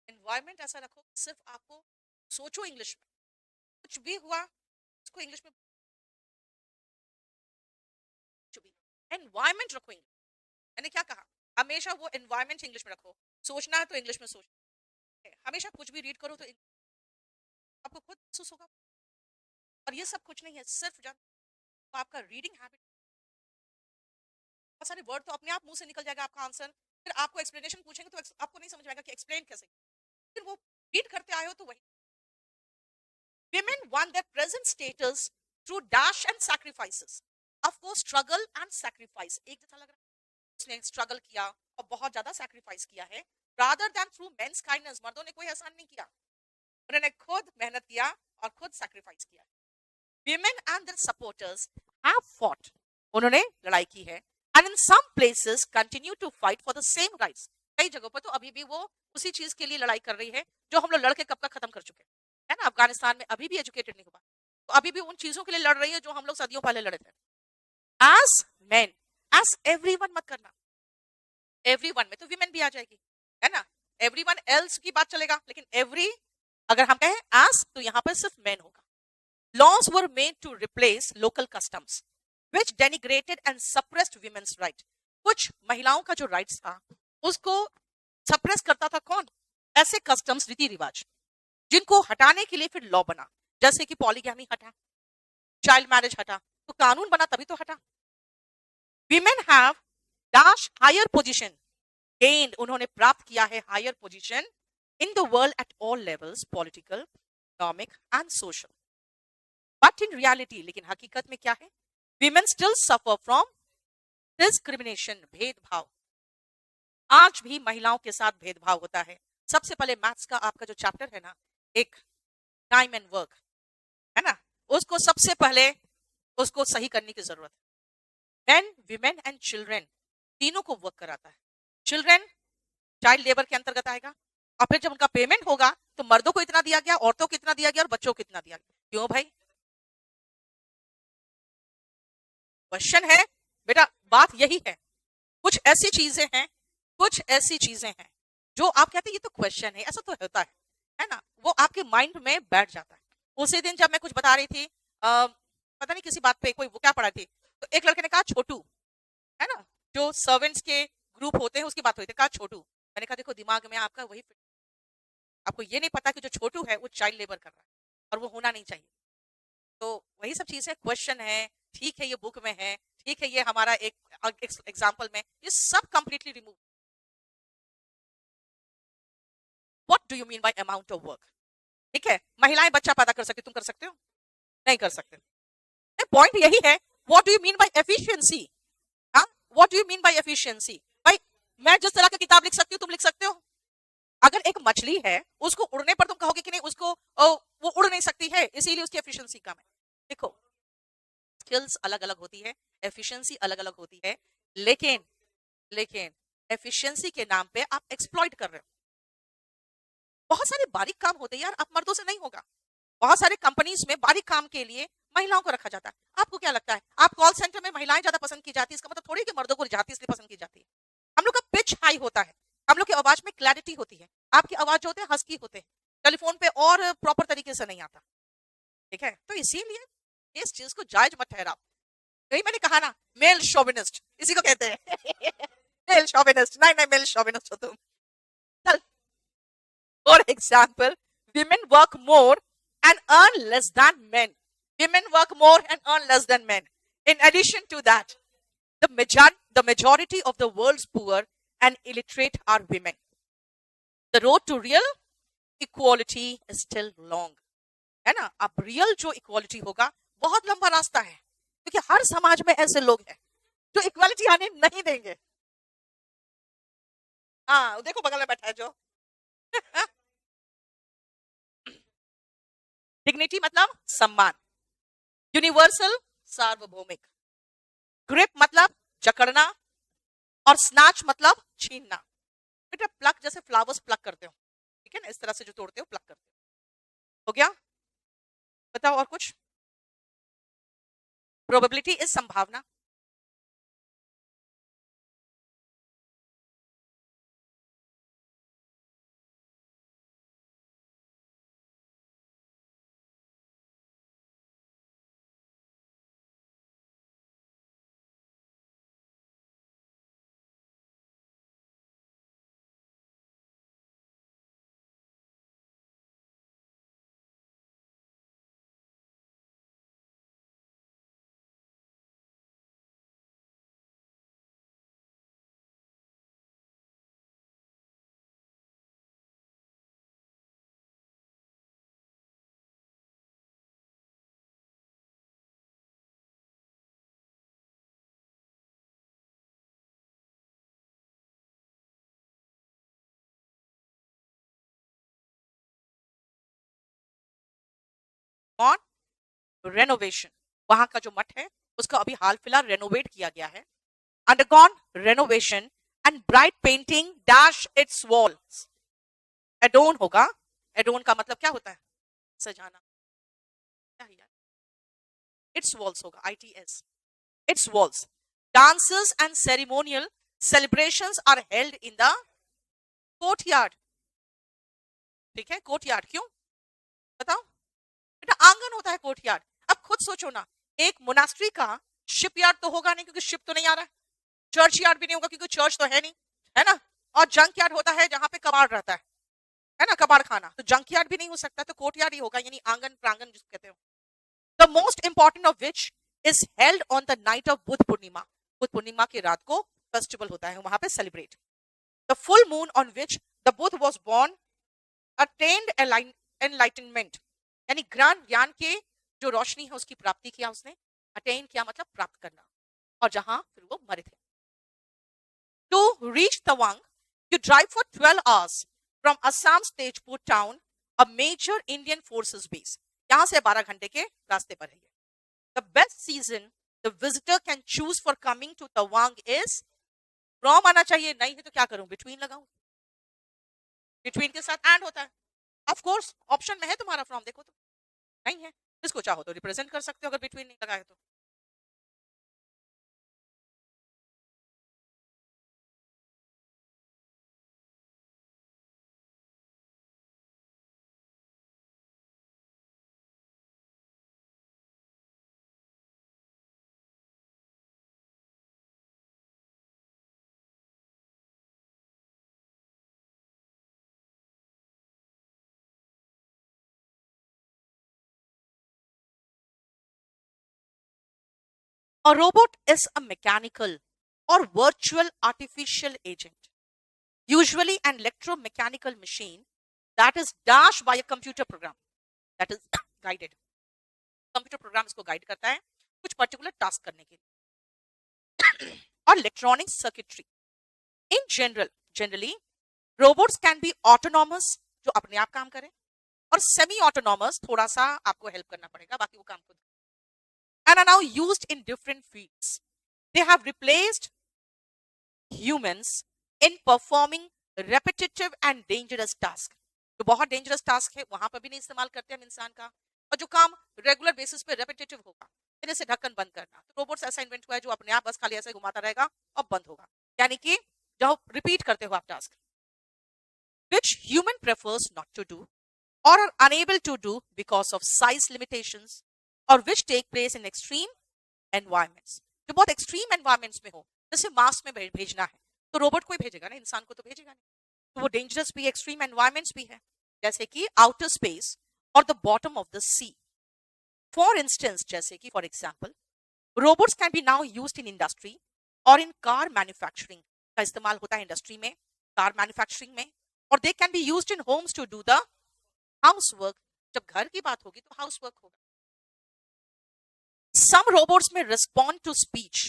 एनवायरमेंट ऐसा रखो सिर्फ आपको सोचो इंग्लिश में, कुछ भी हुआ उसको इंग्लिश में, कुछ भी एनवायरमेंट रखो इंग्लिश। मैंने क्या कहा, हमेशा वो एनवायरमेंट इंग्लिश में रखो। सोचना है तो इंग्लिश में सोचो, हमेशा कुछ भी रीड करो तो आपको खुद महसूस होगा। और ये सब कुछ नहीं है, सिर्फ जब तो आपका रीडिंग हैबिट, बहुत सारे वर्ड तो अपने आप मुंह से निकल जाएगा आपका आंसर, फिर आपको एक्सप्लेनेशन पूछेंगे तो आपको नहीं समझ में आएगा कि एक्सप्लेन कैसे, फिर वो रीड करते आए हो तो वही। Women won their present status through dash and sacrifices. Of course, struggle and sacrifice एक जैसा लग रहा है। उसने स्ट्रगल किया और बहुत ज्यादा सैक्रिफाइस किया है, rather than through men's kindness। मर्दों ने कोई एहसान नहीं किया, उन्होंने खुद मेहनत किया और खुद सैक्रिफाइस किया। Women and their supporters have fought, उन्होंने लड़ाई की है, and in some places continue to fight for the same rights। कई जगहों पर तो अभी भी वो उसी चीज के लिए लड़ाई कर रही है जो हम लोग लड़के कब का खत्म कर चुके हैं। है ना, अफगानिस्तान में अभी भी एजुकेटेड नहीं हुआ, तो अभी भी उन चीजों के लिए लड़ रही है जो हम लोग सदियों पहले लड़े थे। एज मैन, एज एवरीवन मत करना, एवरीवन में तो विमेन भी आ जाएगी, है ना, एवरीवन एल्स की बात चलेगा, लेकिन एवरी अगर हम कहें एज तो यहां पर सिर्फ मैन होगा। Laws were made to replace local customs, which denigrated and suppressed women's right. कुछ महिलाओं का जो राइट्स था उसको सप्रेस करता था कौन? ऐसे कस्टम्स, रीति रिवाज, जिनको हटाने के लिए फिर लॉ बना, जैसे कि पॉलीगैमी हटा, चाइल्ड मैरिज हटा, तो कानून बना तभी तो हटा। Women have dash higher position gained, उन्होंने प्राप्त किया है higher position in the world at all levels, political, economic and social. But in reality, लेकिन हकीकत में क्या है? Women still suffer from discrimination, भेदभाव। आज भी महिलाओं के साथ भेदभाव होता है। सबसे पहले मैथ्स का आपका जो चैप्टर है ना, एक टाइम एंड वर्क, है ना, उसको सबसे पहले उसको सही करने की जरूरत है। मेन, विमेन एंड चिल्ड्रेन तीनों को वर्क कराता है। चिल्ड्रेन चाइल्ड लेबर के अंतर्गत आएगा, और फिर जब उनका पेमेंट होगा तो मर्दों को इतना दिया गया, औरतों को इतना दिया गया और बच्चों को इतना दिया गया। क्यों भाई? क्वेश्चन है बेटा, बात यही है। कुछ ऐसी चीजें हैं, कुछ ऐसी चीजें हैं जो आप कहते हैं ये तो क्वेश्चन है, ऐसा तो होता है ना, वो आपके माइंड में बैठ जाता है। उसी दिन जब मैं कुछ बता रही थी, पता नहीं किसी बात पे, कोई वो क्या पढ़ा थी, तो एक लड़के ने कहा छोटू, है ना, जो सर्वेंट्स के ग्रुप होते हैं उसकी बात हुई थी, कहा छोटू। मैंने कहा देखो दिमाग में आपका वही, आपको ये नहीं पता कि जो छोटू है वो चाइल्ड लेबर कर रहा है और वो होना नहीं चाहिए। तो वही सब चीजें, क्वेश्चन है, ठीक है ये बुक में है, ठीक है ये हमारा एक एग्जाम्पल में, ये सब completely remove. What do you mean bye amount of work? ठीक है, महिलाएं बच्चा पैदा कर सकती, तुम कर सकते हो? नहीं कर सकते। पॉइंट यही है, what do you mean by efficiency? हाँ, what do you mean by efficiency? भाई मैं जिस तरह की किताब लिख सकती हूँ तुम लिख सकते हो? अगर एक मछली है उसको उड़ने पर तुम कहोगे कि नहीं उसको वो उड़ नहीं सकती है इसीलिए उसकी एफिशिएंसी कम है। देखो स्किल्स अलग अलग होती है, एफिशिएंसी अलग अलग होती है, लेकिन लेकिन एफिशिएंसी के नाम पे आप एक्सप्लॉइट कर रहे हो। बहुत सारे बारीक काम होते हैं यार, आप मर्दों से नहीं होगा। बहुत सारे कंपनीज में बारीक काम के लिए महिलाओं को रखा जाता है। आपको क्या लगता है आप कॉल सेंटर में महिलाएं ज्यादा पसंद की जाती है, इसका मतलब थोड़ी कि मर्दों को जाती इसलिए पसंद की जाती है। हम लोग का पिच हाई होता है, हम लोग की आवाज में क्लैरिटी होती है, आपकी आवाज जो होते हैं हस्की होते हैं, टेलीफोन पे और प्रॉपर तरीके से नहीं आता। ठीक है, तो इसीलिए इस चीज को जायज मत ठहराओ। यही मैंने कहा ना, मेल शोविनिस्ट इसी को कहते हैं। मेल शोविनिस्ट, नहीं नहीं मेल शोविनिस्ट हो तुम। चल, for example, women work more and earn less than men. Women work more and earn less than men. In addition to that, the majority of the world's poor and illiterate are women. The road to real equality is still long. है ना, अब real जो equality होगा बहुत लंबा रास्ता है, क्योंकि हर समाज में ऐसे लोग हैं जो इक्वालिटी आने नहीं देंगे। हाँ देखो बगल में बैठा है जो। डिग्निटी मतलब सम्मान, यूनिवर्सल सार्वभौमिक, ग्रिप मतलब जकड़ना, और स्नैच मतलब छीनना। बेटा प्लक जैसे फ्लावर्स प्लक करते हो, ठीक है ना, इस तरह से जो तोड़ते हो प्लक करते हो गया। बताओ और कुछ? प्रोबेबिलिटी इज संभावना, कौन? रेनोवेशन। वहां का जो मठ है उसको अभी हाल फिलहाल रेनोवेट किया गया है, undergone renovation and bright painting dash its walls. एडोन होगा, एडोन का मतलब क्या होता है? सजाना, क्या है यार, इट्स वॉल्स होगा, ITS, its walls. Dances and ceremonial celebrations are held in the courtyard. ठीक है, कोर्टयार्ड क्यों बताओ बेटा, आंगन होता है कोर्टयार्ड। अब खुद सोचो ना, एक मोनास्ट्री का शिपयार्ड तो होगा नहीं क्योंकि शिप तो नहीं आ रहा है, चर्च यार्ड भी नहीं होगा क्योंकि चर्च तो है नहीं, है ना, और जंक यार्ड होता है जहां पे कबाड़ रहता है ना, कबाड़ खाना, तो जंक यार्ड भी नहीं हो सकता, तो कोर्ट यार्ड ही होगा, यानी आंगन प्रांगण जिसको कहते हो। The most important of which is held on the night of Buddha Purnima. Buddha Purnima की रात को फेस्टिवल होता है वहां पे celebrate. The full moon on which the Buddha was born attained enlightenment, यानी ज्ञान के जो रोशनी है उसकी प्राप्ति किया उसने, अटेन किया मतलब प्राप्त करना, और जहां फिर वो मरे थे। To reach Tawang you drive for 12 hours from Assam Tezpur town, a major Indian forces base. यहां से 12 घंटे के रास्ते पर है। The best season the visitor can choose for coming to Tawang is, from आना चाहिए, नहीं है तो क्या करूं, बिटवीन लगाऊं, बिटवीन के साथ एंड होता है, ऑफ कोर्स ऑप्शन में है तुम्हारा फ्रॉम, देखो तो नहीं है, इसको चाहो तो रिप्रेजेंट कर सकते हो अगर बिटवीन नहीं लगाए तो। A robot is a mechanical or virtual artificial agent, usually an electromechanical machine that is dashed by a computer program that is guided. Computer program इसको गाइड करता है कुछ पर्टिकुलर टास्क करने के लिए। और electronic circuitry in generally robots can B autonomous, जो अपने आप काम करें, और सेमी ऑटोनॉमस, थोड़ा सा आपको हेल्प करना पड़ेगा, बाकी वो काम खुद, and are now used in different fields. They have replaced humans in performing repetitive and dangerous tasks. जो बहुत डेंजरस टास्क है वहां पर भी नहीं इस्तेमाल करते हम इंसान का, और जो काम रेगुलर बेसिस पे रेपिटेटिव होगा, जैसे ढक्कन बंद करना, तो रोबोट्स ऐसा इन्वेंट हुआ है जो अपने आप बस खाली ऐसे घुमाता रहेगा और बंद होगा, यानी कि जो रिपीट करते हो आप task, which human prefers not to do or are unable to do because of size limitations, or which take place in extreme environments. जो बहुत एक्सट्रीम एनवायरमेंट्स में हो, जैसे मार्स में भेजना है तो रोबोट को ही भेजेगा ना, इंसान को तो भेजेगा नहीं, तो वो डेंजरस भी, एक्सट्रीम एनवायरमेंट्स भी है, जैसे कि आउटर स्पेस और the bottom of the sea. For instance, जैसे कि for example, robots can be now used in industry और इन कार मैन्युफैक्चरिंग, का इस्तेमाल होता है इंडस्ट्री में, कार मैन्युफैक्चरिंग में, और they can be used in homes to do the house work. जब घर की बात होगी तो हाउस वर्क होगा। Some robots may respond to speech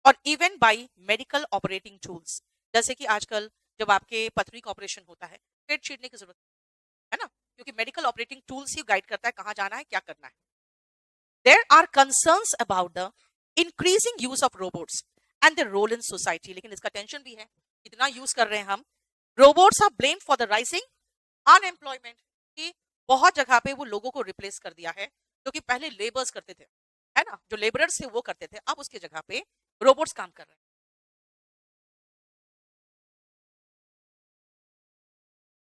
or even by medical operating tools, जैसे कि आजकल जब आपके पथरी का ऑपरेशन होता है, पेट छीटने की जरूरत है ना, क्योंकि मेडिकल ऑपरेटिंग टूल्स ही गाइड करता है कहाँ जाना है, क्या करना है। There are concerns about the increasing use of robots and their role in society, लेकिन इसका टेंशन भी है, इतना यूज कर रहे हैं हम। Robots are blamed for the rising unemployment, कि बहुत जगह पे वो लोगों को रिप्लेस कर दिया है, जो कि पहले लेबर्स करते थे, है ना, जो लेबरर्स थे वो करते थे, अब उसकी जगह पे रोबोट्स काम कर रहे हैं।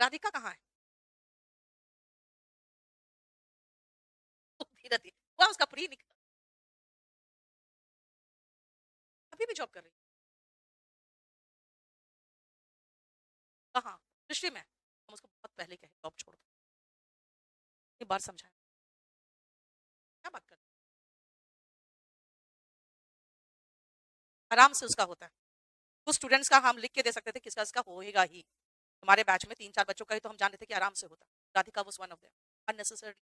राधिका कहाँ है? धीरज, वह उसका प्री निकला, अभी भी जॉब कर रही है, कहाँ, दृष्टि में, हम उसको बहुत पहले कहे जॉब छोड़ दो, ये बार समझाए, क्या बात कर रहे हैं? आराम से उसका होता है, कुछ स्टूडेंट्स का हम लिख के दे सकते थे, किसका इसका होएगा ही, हमारे बैच में 3-4 बच्चों का ही तो हम जानते थे कि आराम से होता। Radhika was one of them, unnecessary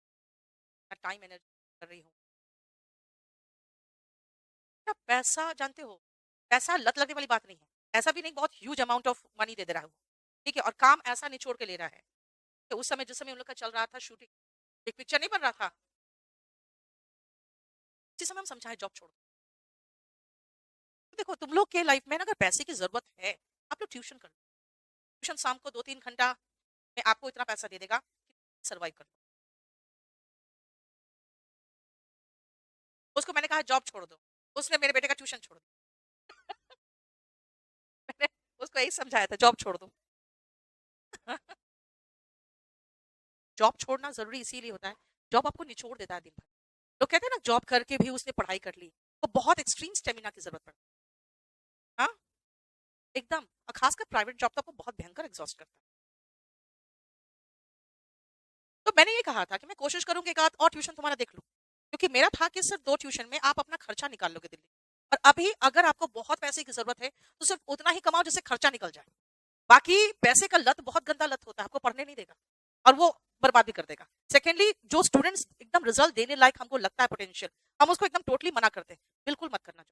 time energy कर रही हूँ। क्या पैसा, जानते हो, पैसा लत लगने वाली बात नहीं है, ऐसा भी नहीं बहुत ह्यूज अमाउंट ऑफ मनी दे दे रहा है वो, ठीक है, और काम ऐसा निचोड़ के ले रहा है कि उस समय जिस समय उन लोग का चल रहा था शूटिंग, एक पिक्चर नहीं बन रहा था, उसी समय हम समझाए जॉब छोड़ दो। तो देखो तुम लोग के लाइफ में ना अगर पैसे की जरूरत है, आप लोग ट्यूशन कर लो, ट्यूशन शाम को 2-3 घंटा में आपको इतना पैसा दे देगा कि सर्वाइव कर लो। उसको मैंने कहा जॉब छोड़ दो, उसने मेरे बेटे का ट्यूशन छोड़ दिया। मैंने उसको यही समझाया था, जॉब छोड़ दो। जॉब छोड़ना जरूरी इसीलिए होता है, जॉब आपको निचोड़ देता है दिन भर। लोग कहते हैं ना जॉब करके भी उसने पढ़ाई कर ली, तो बहुत एक्सट्रीम स्टेमिना की जरूरत पड़ती है। हाँ, एकदम, और खासकर प्राइवेट जॉब तो आपको बहुत भयंकर एग्जॉस्ट करता है। तो मैंने ये कहा था कि मैं कोशिश करूंगी एक आध और ट्यूशन तुम्हारा देख लूं, क्योंकि मेरा था कि सिर्फ 2 ट्यूशन में आप अपना खर्चा निकाल लोगे दिल्ली। और अभी अगर आपको बहुत पैसे की जरूरत है तो सिर्फ उतना ही कमाओ जिससे खर्चा निकल जाए। बाकी पैसे का लत बहुत गंदा लत होता है, आपको पढ़ने नहीं देगा और वो बर्बाद भी कर देगा। सेकेंडली, जो स्टूडेंट्स एकदम रिजल्ट देने लायक हमको लगता है पोटेंशियल, हम उसको एकदम टोटली मना करते हैं, बिल्कुल मत करना।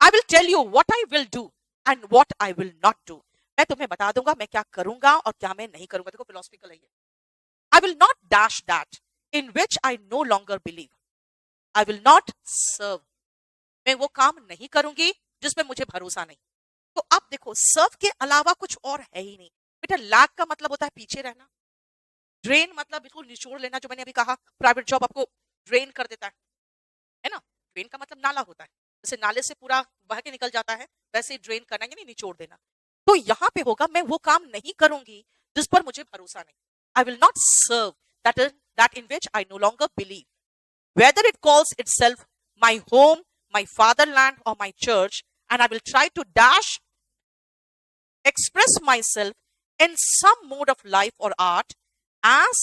I will tell you what I will do and what I will not do. मैं तुम्हें बता दूंगा मैं क्या करूंगा और क्या मैं नहीं करूंगा। देखो फिलोसफिकल है ये। I will not dash that in which I no longer believe. I will not serve. मैं वो काम नहीं करूंगी जिसमें मुझे भरोसा नहीं। तो अब देखो, सर्व के अलावा कुछ और है ही नहीं। बेटा, लैक का मतलब होता है पीछे रहना, ड्रेन मतलब बिल्कुल निचोड़ लेना, जो मैंने अभी कहा प्राइवेट जॉब आपको ड्रेन कर देता है ना। ड्रेन का मतलब नाला होता है, जैसे नाले से पूरा बह के निकल जाता है, वैसे ही ड्रेन करना यानी निचोड़ देना। तो यहाँ पे होगा मैं वो काम नहीं करूंगी जिस पर मुझे भरोसा नहीं। I will not serve that in which I no longer believe, whether it calls itself my home, my fatherland, or my church, and I will try to express myself in some mode of life or art as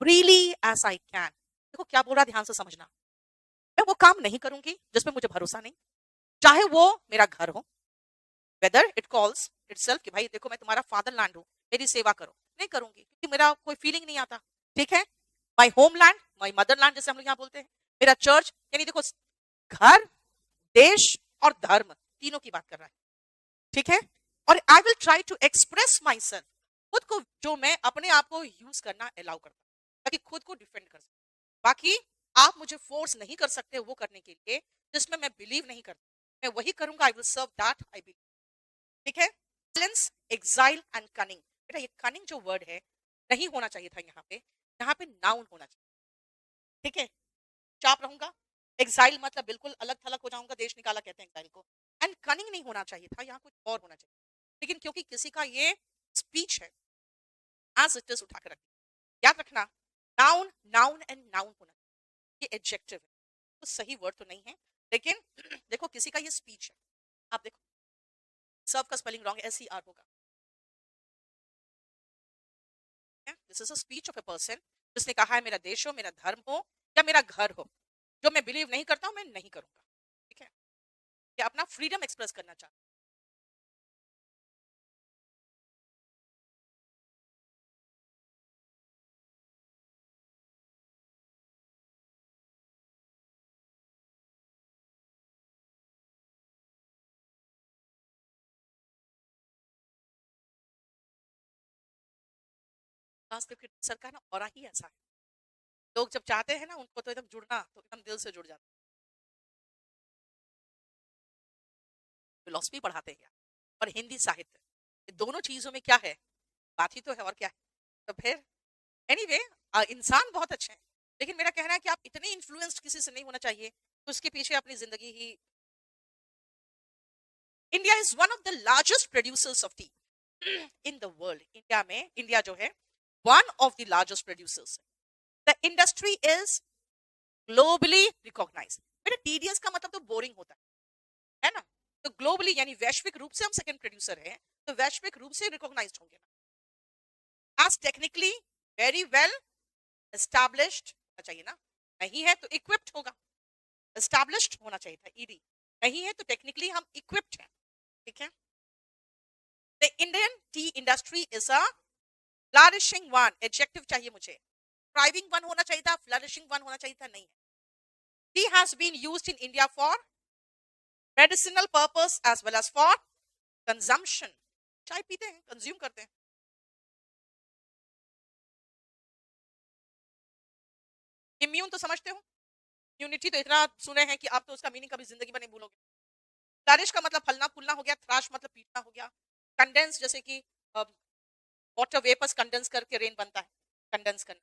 freely as I can. देखो क्या बोल रहा है, ध्यान से समझना। मैं वो काम नहीं करूंगी जिसमें मुझे भरोसा नहीं, चाहे वो मेरा घर हो, वेदर इट कॉल्स इटसेल्फ कि भाई देखो मैं तुम्हारा फादरलैंड हूं, मेरी सेवा करो, नहीं करूंगी क्योंकि मेरा कोई फीलिंग नहीं आता। ठीक है, माई होमलैंड, माई मदरलैंड जैसे हम लोग यहाँ बोलते हैं, मेरा चर्च, यानी देखो घर, देश और धर्म तीनों की बात कर रहा है। ठीक है, और I will try to express myself, खुद को जो मैं अपने आप को यूज करना अलाउ करता हूँ ताकि खुद को डिफेंड कर सकूं। बाकी आप मुझे फोर्स नहीं कर सकते वो करने के लिए जिसमें मैं बिलीव नहीं करता। मैं वही करूंगा, I will serve that I believe. ठीक है, साइलेंस, एग्जाइल एंड कनिंग। बेटा ये कनिंग जो वर्ड है नहीं होना चाहिए था यहाँ पे नाउन होना चाहिए। ठीक है, चाप रहूंगा, एग्जाइल मतलब बिल्कुल अलग थलग हो जाऊंगा, देश निकाला कहते हैं एग्जाइल को। एंड कनिंग नहीं होना चाहिए था, यहाँ कुछ और होना चाहिए। लेकिन क्योंकि किसी का ये स्पीच है, एज इट इज उठा कर रखिए। याद रखना, नाउन नाउन एंड नाउन होना चाहिए, ये एडजेक्टिव है, तो सही वर्ड तो नहीं है। लेकिन देखो किसी का ये स्पीच है, आप देखो सर्व का स्पेलिंग रॉन्ग, SER होगा। This is a speech of a person जिसने कहा है मेरा देश हो, मेरा धर्म हो या मेरा घर हो, जो मैं बिलीव नहीं करता हूं मैं नहीं करूंगा। ठीक है, या अपना फ्रीडम एक्सप्रेस करना चाहता हूं। सर का ना और ही ऐसा है, लोग जब चाहते हैं ना उनको तो एकदम जुड़ना तो एकदम दिल से जुड़ जाते हैं। फिलोसफी पढ़ाते हैं और हिंदी साहित्य, ये दोनों चीजों में क्या है, बात ही तो है और क्या है। तो फिर एनीवे, इंसान बहुत अच्छे हैं, लेकिन मेरा कहना है कि आप इतने इन्फ्लुएंस्ड किसी से नहीं होना चाहिए तो उसके पीछे अपनी जिंदगी ही। India is one of the largest producers of tea in the world. India में, इंडिया जो है one of the largest producers. The industry is globally recognised. बेटा TDS का मतलब तो बोरिंग होता है ना। तो ग्लोबली यानी वैश्विक रूप से हम सेकंड प्रोड्यूसर हैं, तो वैश्विक रूप से रिकॉग्नाइज्ड होंगे ना। As technically very well established होना चाहिए ना, नहीं है तो इक्विप्ड होगा। एस्टैब्लिश्ड होना चाहिए था, ED नहीं है तो टेक्निकली हम इक्विप्ड हैं। ठीक है, the Indian T industry is a flourishing one, adjective चाहिए मुझे। थ्राइविंग वन होना चाहिए था, फ्लरिशिंग वन होना चाहिए था, नहीं है। Tea has been used in India for medicinal purpose as well as for consumption. चाय पीते हैं, कंज्यूम करते हैं। इम्यून तो समझते हो, इम्यूनिटी तो इतना सुने हैं कि आप तो उसका मीनिंग कभी जिंदगी में नहीं भूलोगे। फ्लरिश का मतलब फलना फूलना हो गया, थ्राश मतलब पीटना हो गया। कंडेंस जैसे कि वाटर वेपर्स कंडेंस करके रेन बनता है, कंडेंस करना।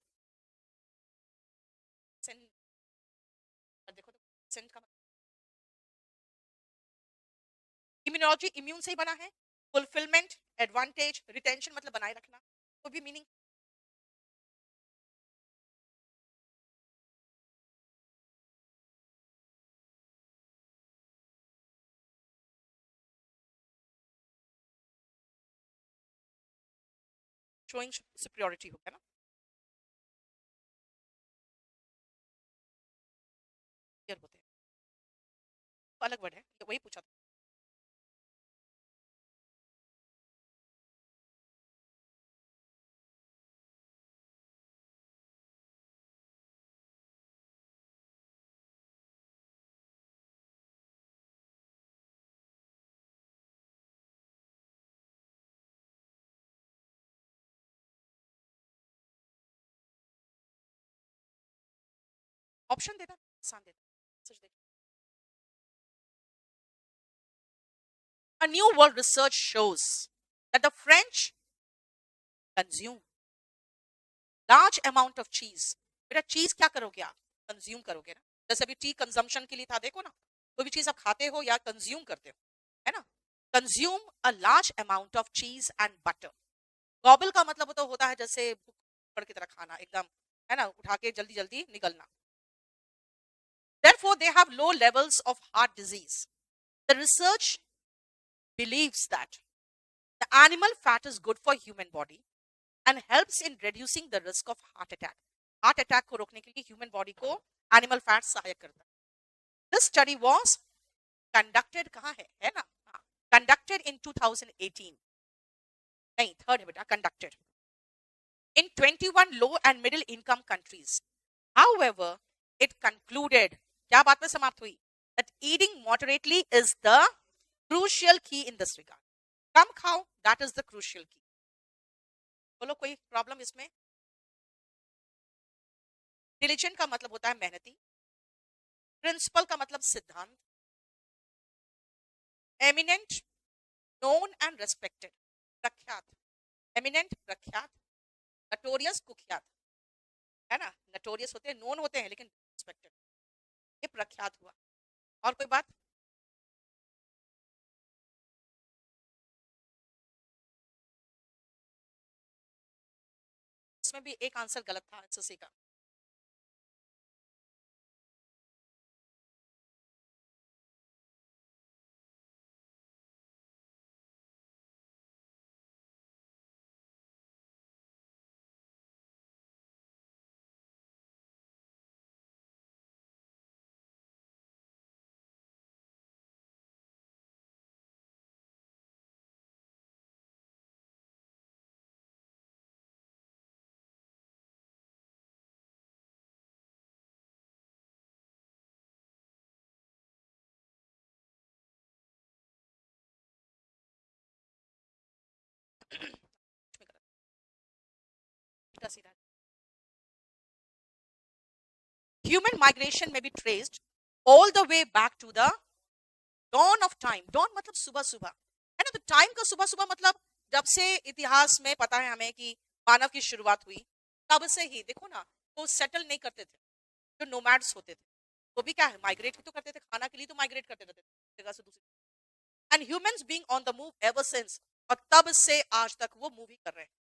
इम्यूनोलॉजी इम्यून से ही बना है. फुलफिलमेंट, एडवांटेज, रिटेंशन मतलब बनाए रखना, तो भी मीनिंग. शोइंग सुपीरियरिटी होगा ना. क्लियर होते हैं, तो अलग वर्ड है, तो वही पूछा था. ऑप्शन देता, आसान देता, सच देता. A new world research shows that the French consume large amount of cheese. बेटा चीज क्या करोगे आप? कंज्यूम करोगे ना. जैसे अभी टी कंजम्पशन के लिए था, देखो ना, कोई भी चीज आप खाते हो या कंज्यूम करते हो, है ना. Consume a large amount of चीज एंड बटर. गॉबल का मतलब तो होता है जैसे भूख की तरह खाना एकदम, है ना, उठा के जल्दी जल्दी निकलना. Therefore, they have low levels of heart disease. The research believes that the animal fat is good for human body and helps in reducing the risk of heart attack. Heart attack को रोकने के लिए human body को animal fat सहायक करता है. This study was conducted कहाँ है ना, हाँ, conducted in 2018. नहीं, third है बेटा, conducted in 21 low and middle income countries. However, it concluded, क्या बात में समाप्त हुई, that eating moderately is the crucial key in this regard. कम खाओ, that is the crucial key. बोलो कोई प्रॉब्लम इसमें? डिलीजेंट का मतलब होता है मेहनती. प्रिंसिपल का मतलब सिद्धांत. एमिनेंट, नोन एंड रेस्पेक्टेड, प्रख्यात. एमिनेंट प्रख्यात, नटोरियस कुख्यात, है ना. नटोरियस होते हैं, नोन होते हैं, लेकिन रेस्पेक्टेड, ये प्रख्यात हुआ. और कोई बात? इसमें भी एक आंसर गलत था एसएससी का. Human migration may be traced all the way back to the dawn of time. Dawn मतलब सुबह सुबह, है ना. तो टाइम का सुबह सुबह मतलब जब से इतिहास में पता है हमें कि मानव की शुरुआत हुई, तब से ही देखो ना, वो सेटल नहीं करते थे. जो नोमैड्स होते थे, वो भी क्या है, माइग्रेट ही तो करते थे, खाना के लिए तो माइग्रेट करते रहते थे जगह से दूसरी. And humans being on the move ever since, और तब से आज तक वो मूव ही कर रहे हैं.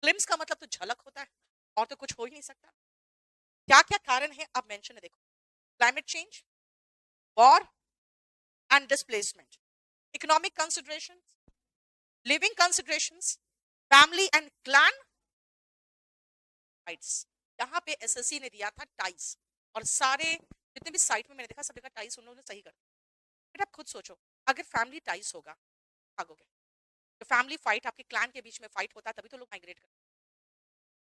ग्लिम्स का मतलब तो झलक होता है, और तो कुछ हो ही नहीं सकता. क्या क्या कारण है अब मेंशन है, देखो. Climate change, war and displacement, economic considerations, living considerations, family and clan rights. यहाँ पे एसएससी ने दिया था टाइज, और सारे जितने भी साइट में मैंने देखा सब जगह टाइज उन लोगों ने सही कर. फिर आप खुद सोचो, अगर फैमिली टाइज होगा, भागोगे. तो फैमिली फाइट, आपके क्लैन के बीच में फाइट होता है, तभी तो लोग माइग्रेट करते हैं.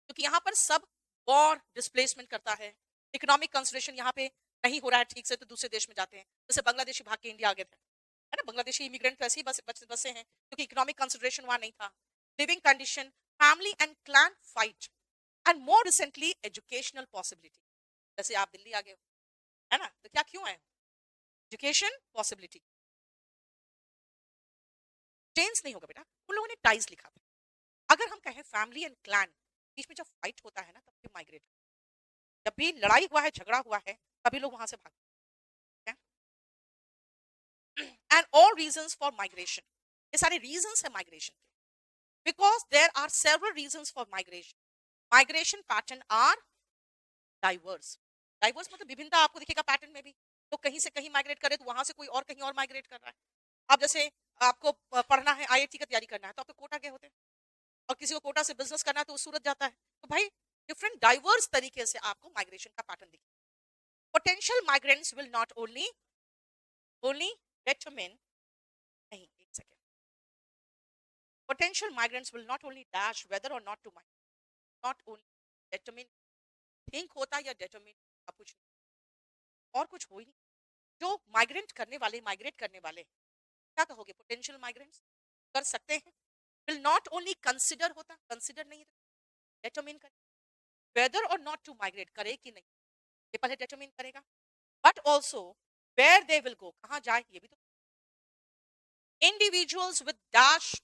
क्योंकि यहाँ पर सब वॉर डिस्प्लेसमेंट करता है. इकोनॉमिक कंसिडरेशन यहाँ पे नहीं हो रहा है ठीक से, तो दूसरे देश में जाते हैं. जैसे बांग्लादेशी भाग के इंडिया आ गए थे, है ना. बांग्लादेशी इमिग्रेंट तो ऐसे ही बसे हैं, क्योंकि इकोनॉमिक कंसिडरेशन वहां नहीं था. Living condition, family and clan fight, and more recently educational possibility. जैसे आप दिल्ली आ गए हो, है ना, तो क्या क्यों आए? Education possibility. चेंज नहीं होगा बेटा, उन लोगों ने टाइज लिखा था. अगर हम कहें फैमिली एंड क्लैन, बीच में जब फाइट होता है ना, तब भी माइग्रेट. जब भी लड़ाई हुआ है, झगड़ा हुआ है, तभी लोग वहां से भागते. And all reasons for migration, ये सारे रीजंस है माइग्रेशन के, because there are several reasons for migration. Migration pattern are diverse. Diverse मतलब विभिन्नता आपको दिखेगा पैटर्न में भी. तो कहीं से कहीं माइग्रेट करे तो वहां से कोई और कहीं और माइग्रेट कर रहा है. अब जैसे आपको पढ़ना है, आईआईटी का तैयारी करना है, तो आपको कोटा गए होते हैं, और किसी को कोटा से बिजनेस करना है तो वो सूरत जाता है. तो भाई डिफरेंट डाइवर्स तरीके से आपको माइग्रेशन का पैटर्न दिखेगा. Potential migrants will not only determine, नहीं एक second, potential migrants will not only dash whether or not to migrate, not only determine, think होता है या determine का कुछ नहीं, और कुछ हो ही नहीं. जो माइग्रेट करने वाले क्या कहोगे, पोटेंशियल माइग्रेंट्स कर सकते हैं. विल नॉट ओनली कंसिडर होता, कंसिडर नहीं, डिटरमिन करे whether or not to migrate, करे कि नहीं ये पहले डिटरमिन करेगा. But also where they will go, कहाँ जाए ये भी तो. Individuals with dash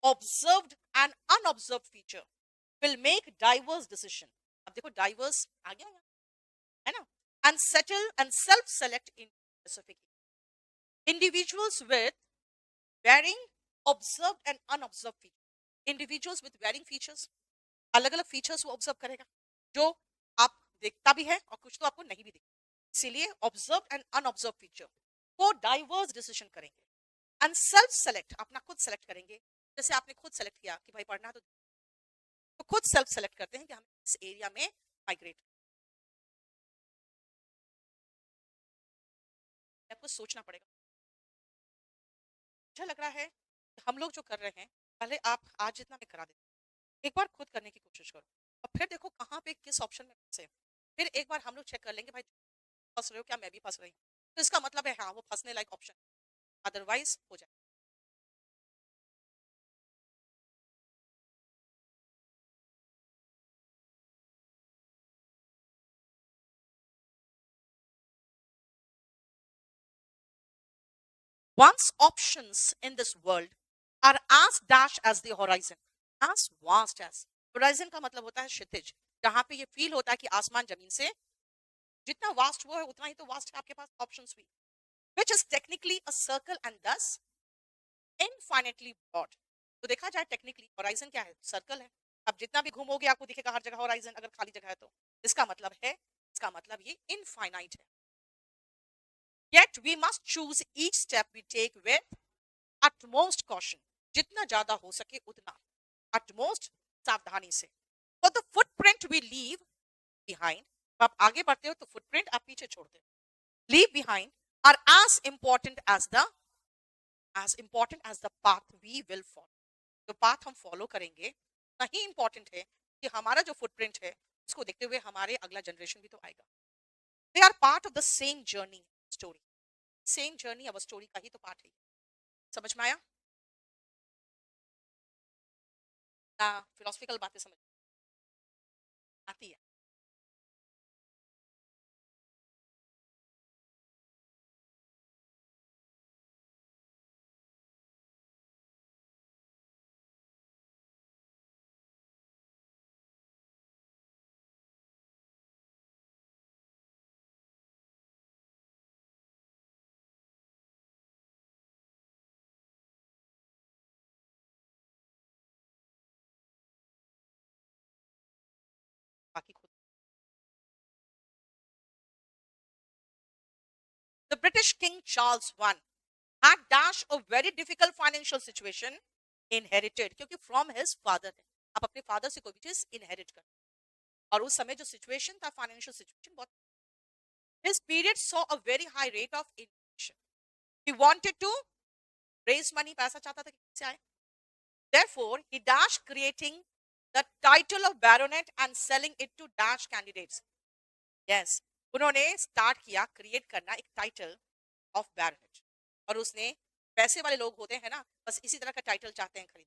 observed and unobserved feature will make diverse decision. अब देखो डाइवर्स आ गया है ना. And settle and self select in specific. Individuals with varying observed and unobserved features, individuals with varying features, अलग अलग फीचर्स वो observe करेगा, जो आप देखता भी है और कुछ तो आपको नहीं भी दिखता. इसीलिए ऑब्जर्व एंड अनऑब्जर्व फीचर को डाइवर्स डिसीजन करेंगे. एंड सेल्फ सेलेक्ट, अपना खुद सेलेक्ट करेंगे. जैसे आपने खुद सेलेक्ट किया कि भाई पढ़ना तो खुद सेल्फ सेलेक्ट करते हैं कि हम इस एरिया में माइग्रेट. आपको सोचना पड़ेगा. मुझे लग रहा है कि हम लोग जो कर रहे हैं, पहले आप आज जितना मैं करा देता, एक बार खुद करने की कोशिश करो, और फिर देखो कहाँ पे किस ऑप्शन में फंसे. फिर एक बार हम लोग चेक कर लेंगे भाई फंस रहे हो क्या, मैं भी फंस रही हूँ, तो इसका मतलब है हाँ वो फंसने लायक ऑप्शन, अदरवाइज हो जाए. One's options in this world are as dash as the horizon, as vast as. Horizon का मतलब होता है क्षितिज, जहां पे ये फील होता है कि आसमान जमीन से जितना वास्ट वो है उतना ही तो वास्ट है आपके पास ऑप्शंस भी, which is technically a circle and thus infinitely broad. तो देखा जाए टेक्निकली होराइजन क्या है, सर्कल है. अब जितना भी घूमोगे आपको दिखेगा हर जगह होराइजन, अगर खाली जगह है तो. इसका मतलब ये इनफाइनाइट है. Yet we must choose each step we take with utmost caution. जितना ज्यादा हो सके उतना utmost सावधानी से. For the footprint we leave behind, आप आगे बढ़ते हो तो footprint आप पीछे छोड़ते हो. Leave behind are as important as the path we will follow. जो path हम follow करेंगे वही important है कि हमारा जो footprint है उसको देखते हुए हमारे अगला generation भी तो आएगा. They are part of the same journey story. Same journey अब स्टोरी का ही तो पार्ट है. समझ में आया ना? फिलोसफिकल बातें समझ आती है. बाकी खुद. The British King Charles I had dash a very difficult financial situation inherited, क्योंकि from his father है. आप अपने फादर से कोई भी चीज इनहेरिट कर, और उस समय जो सिचुएशन था फाइनेंशियल सिचुएशन बहुत. His period saw a very high rate of inflation. He wanted to raise money, पैसा चाहता था कि से आए. Therefore, he dashed creating the title of baronet and selling it to dash candidates. Yes, उन्होंने start किया create करना एक टाइटल ऑफ बैरोनेट, और उसने पैसे वाले लोग होते हैं ना, बस इसी तरह का टाइटल चाहते हैं खरीद.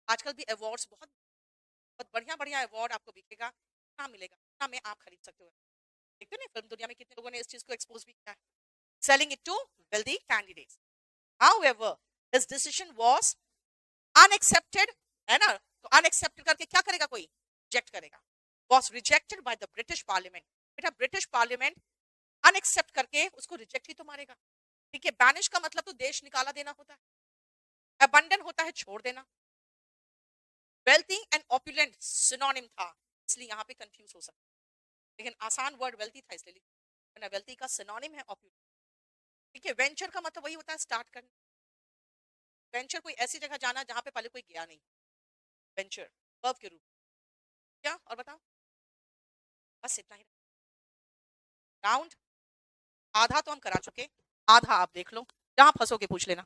आजकल भी अवार्ड्स बहुत बहुत बढ़िया बढ़िया अवार्ड आपको दिखेगा, कहाँ मिलेगा, कहाँ में आप खरीद सकते हो. देखते ना फिल्म दुनिया में कितने लोगों ने इस चीज को एक्सपोज भी किया है. Selling it to wealthy candidates. However his decision was unaccepted, है ना. तो अनएक्सेप्टेड करके क्या करेगा, कोई रिजेक्ट करेगा. Was rejected by the British parliament. बेटा ब्रिटिश पार्लियामेंट अनएक्सेप्ट करके उसको रिजेक्ट ही तो मारेगा. ठीक है, बैनिश का मतलब तो देश निकाला देना होता है, अबंडन होता है छोड़ देना। वेल्थी एंड ऑपुलेंट सिनोनिम था, इसलिए यहाँ पे कंफ्यूज हो सकता है, लेकिन आसान वर्ड वेल्थी था इसलिए लिखा। वेल्थी का सिनोनिम है ऑपुलेंट। ठीक है, वेंचर का मतलब वही होता है स्टार्ट करना। वेंचर कोई ऐसी जगह जाना जहाँ पे पहले कोई गया नहीं, वेंचर वर्ब के रूप। क्या और बताओ, बस इतना ही। राउंड आधा तो हम करा चुके, आधा आप देख लो, जहां फंसोगे पूछ लेना।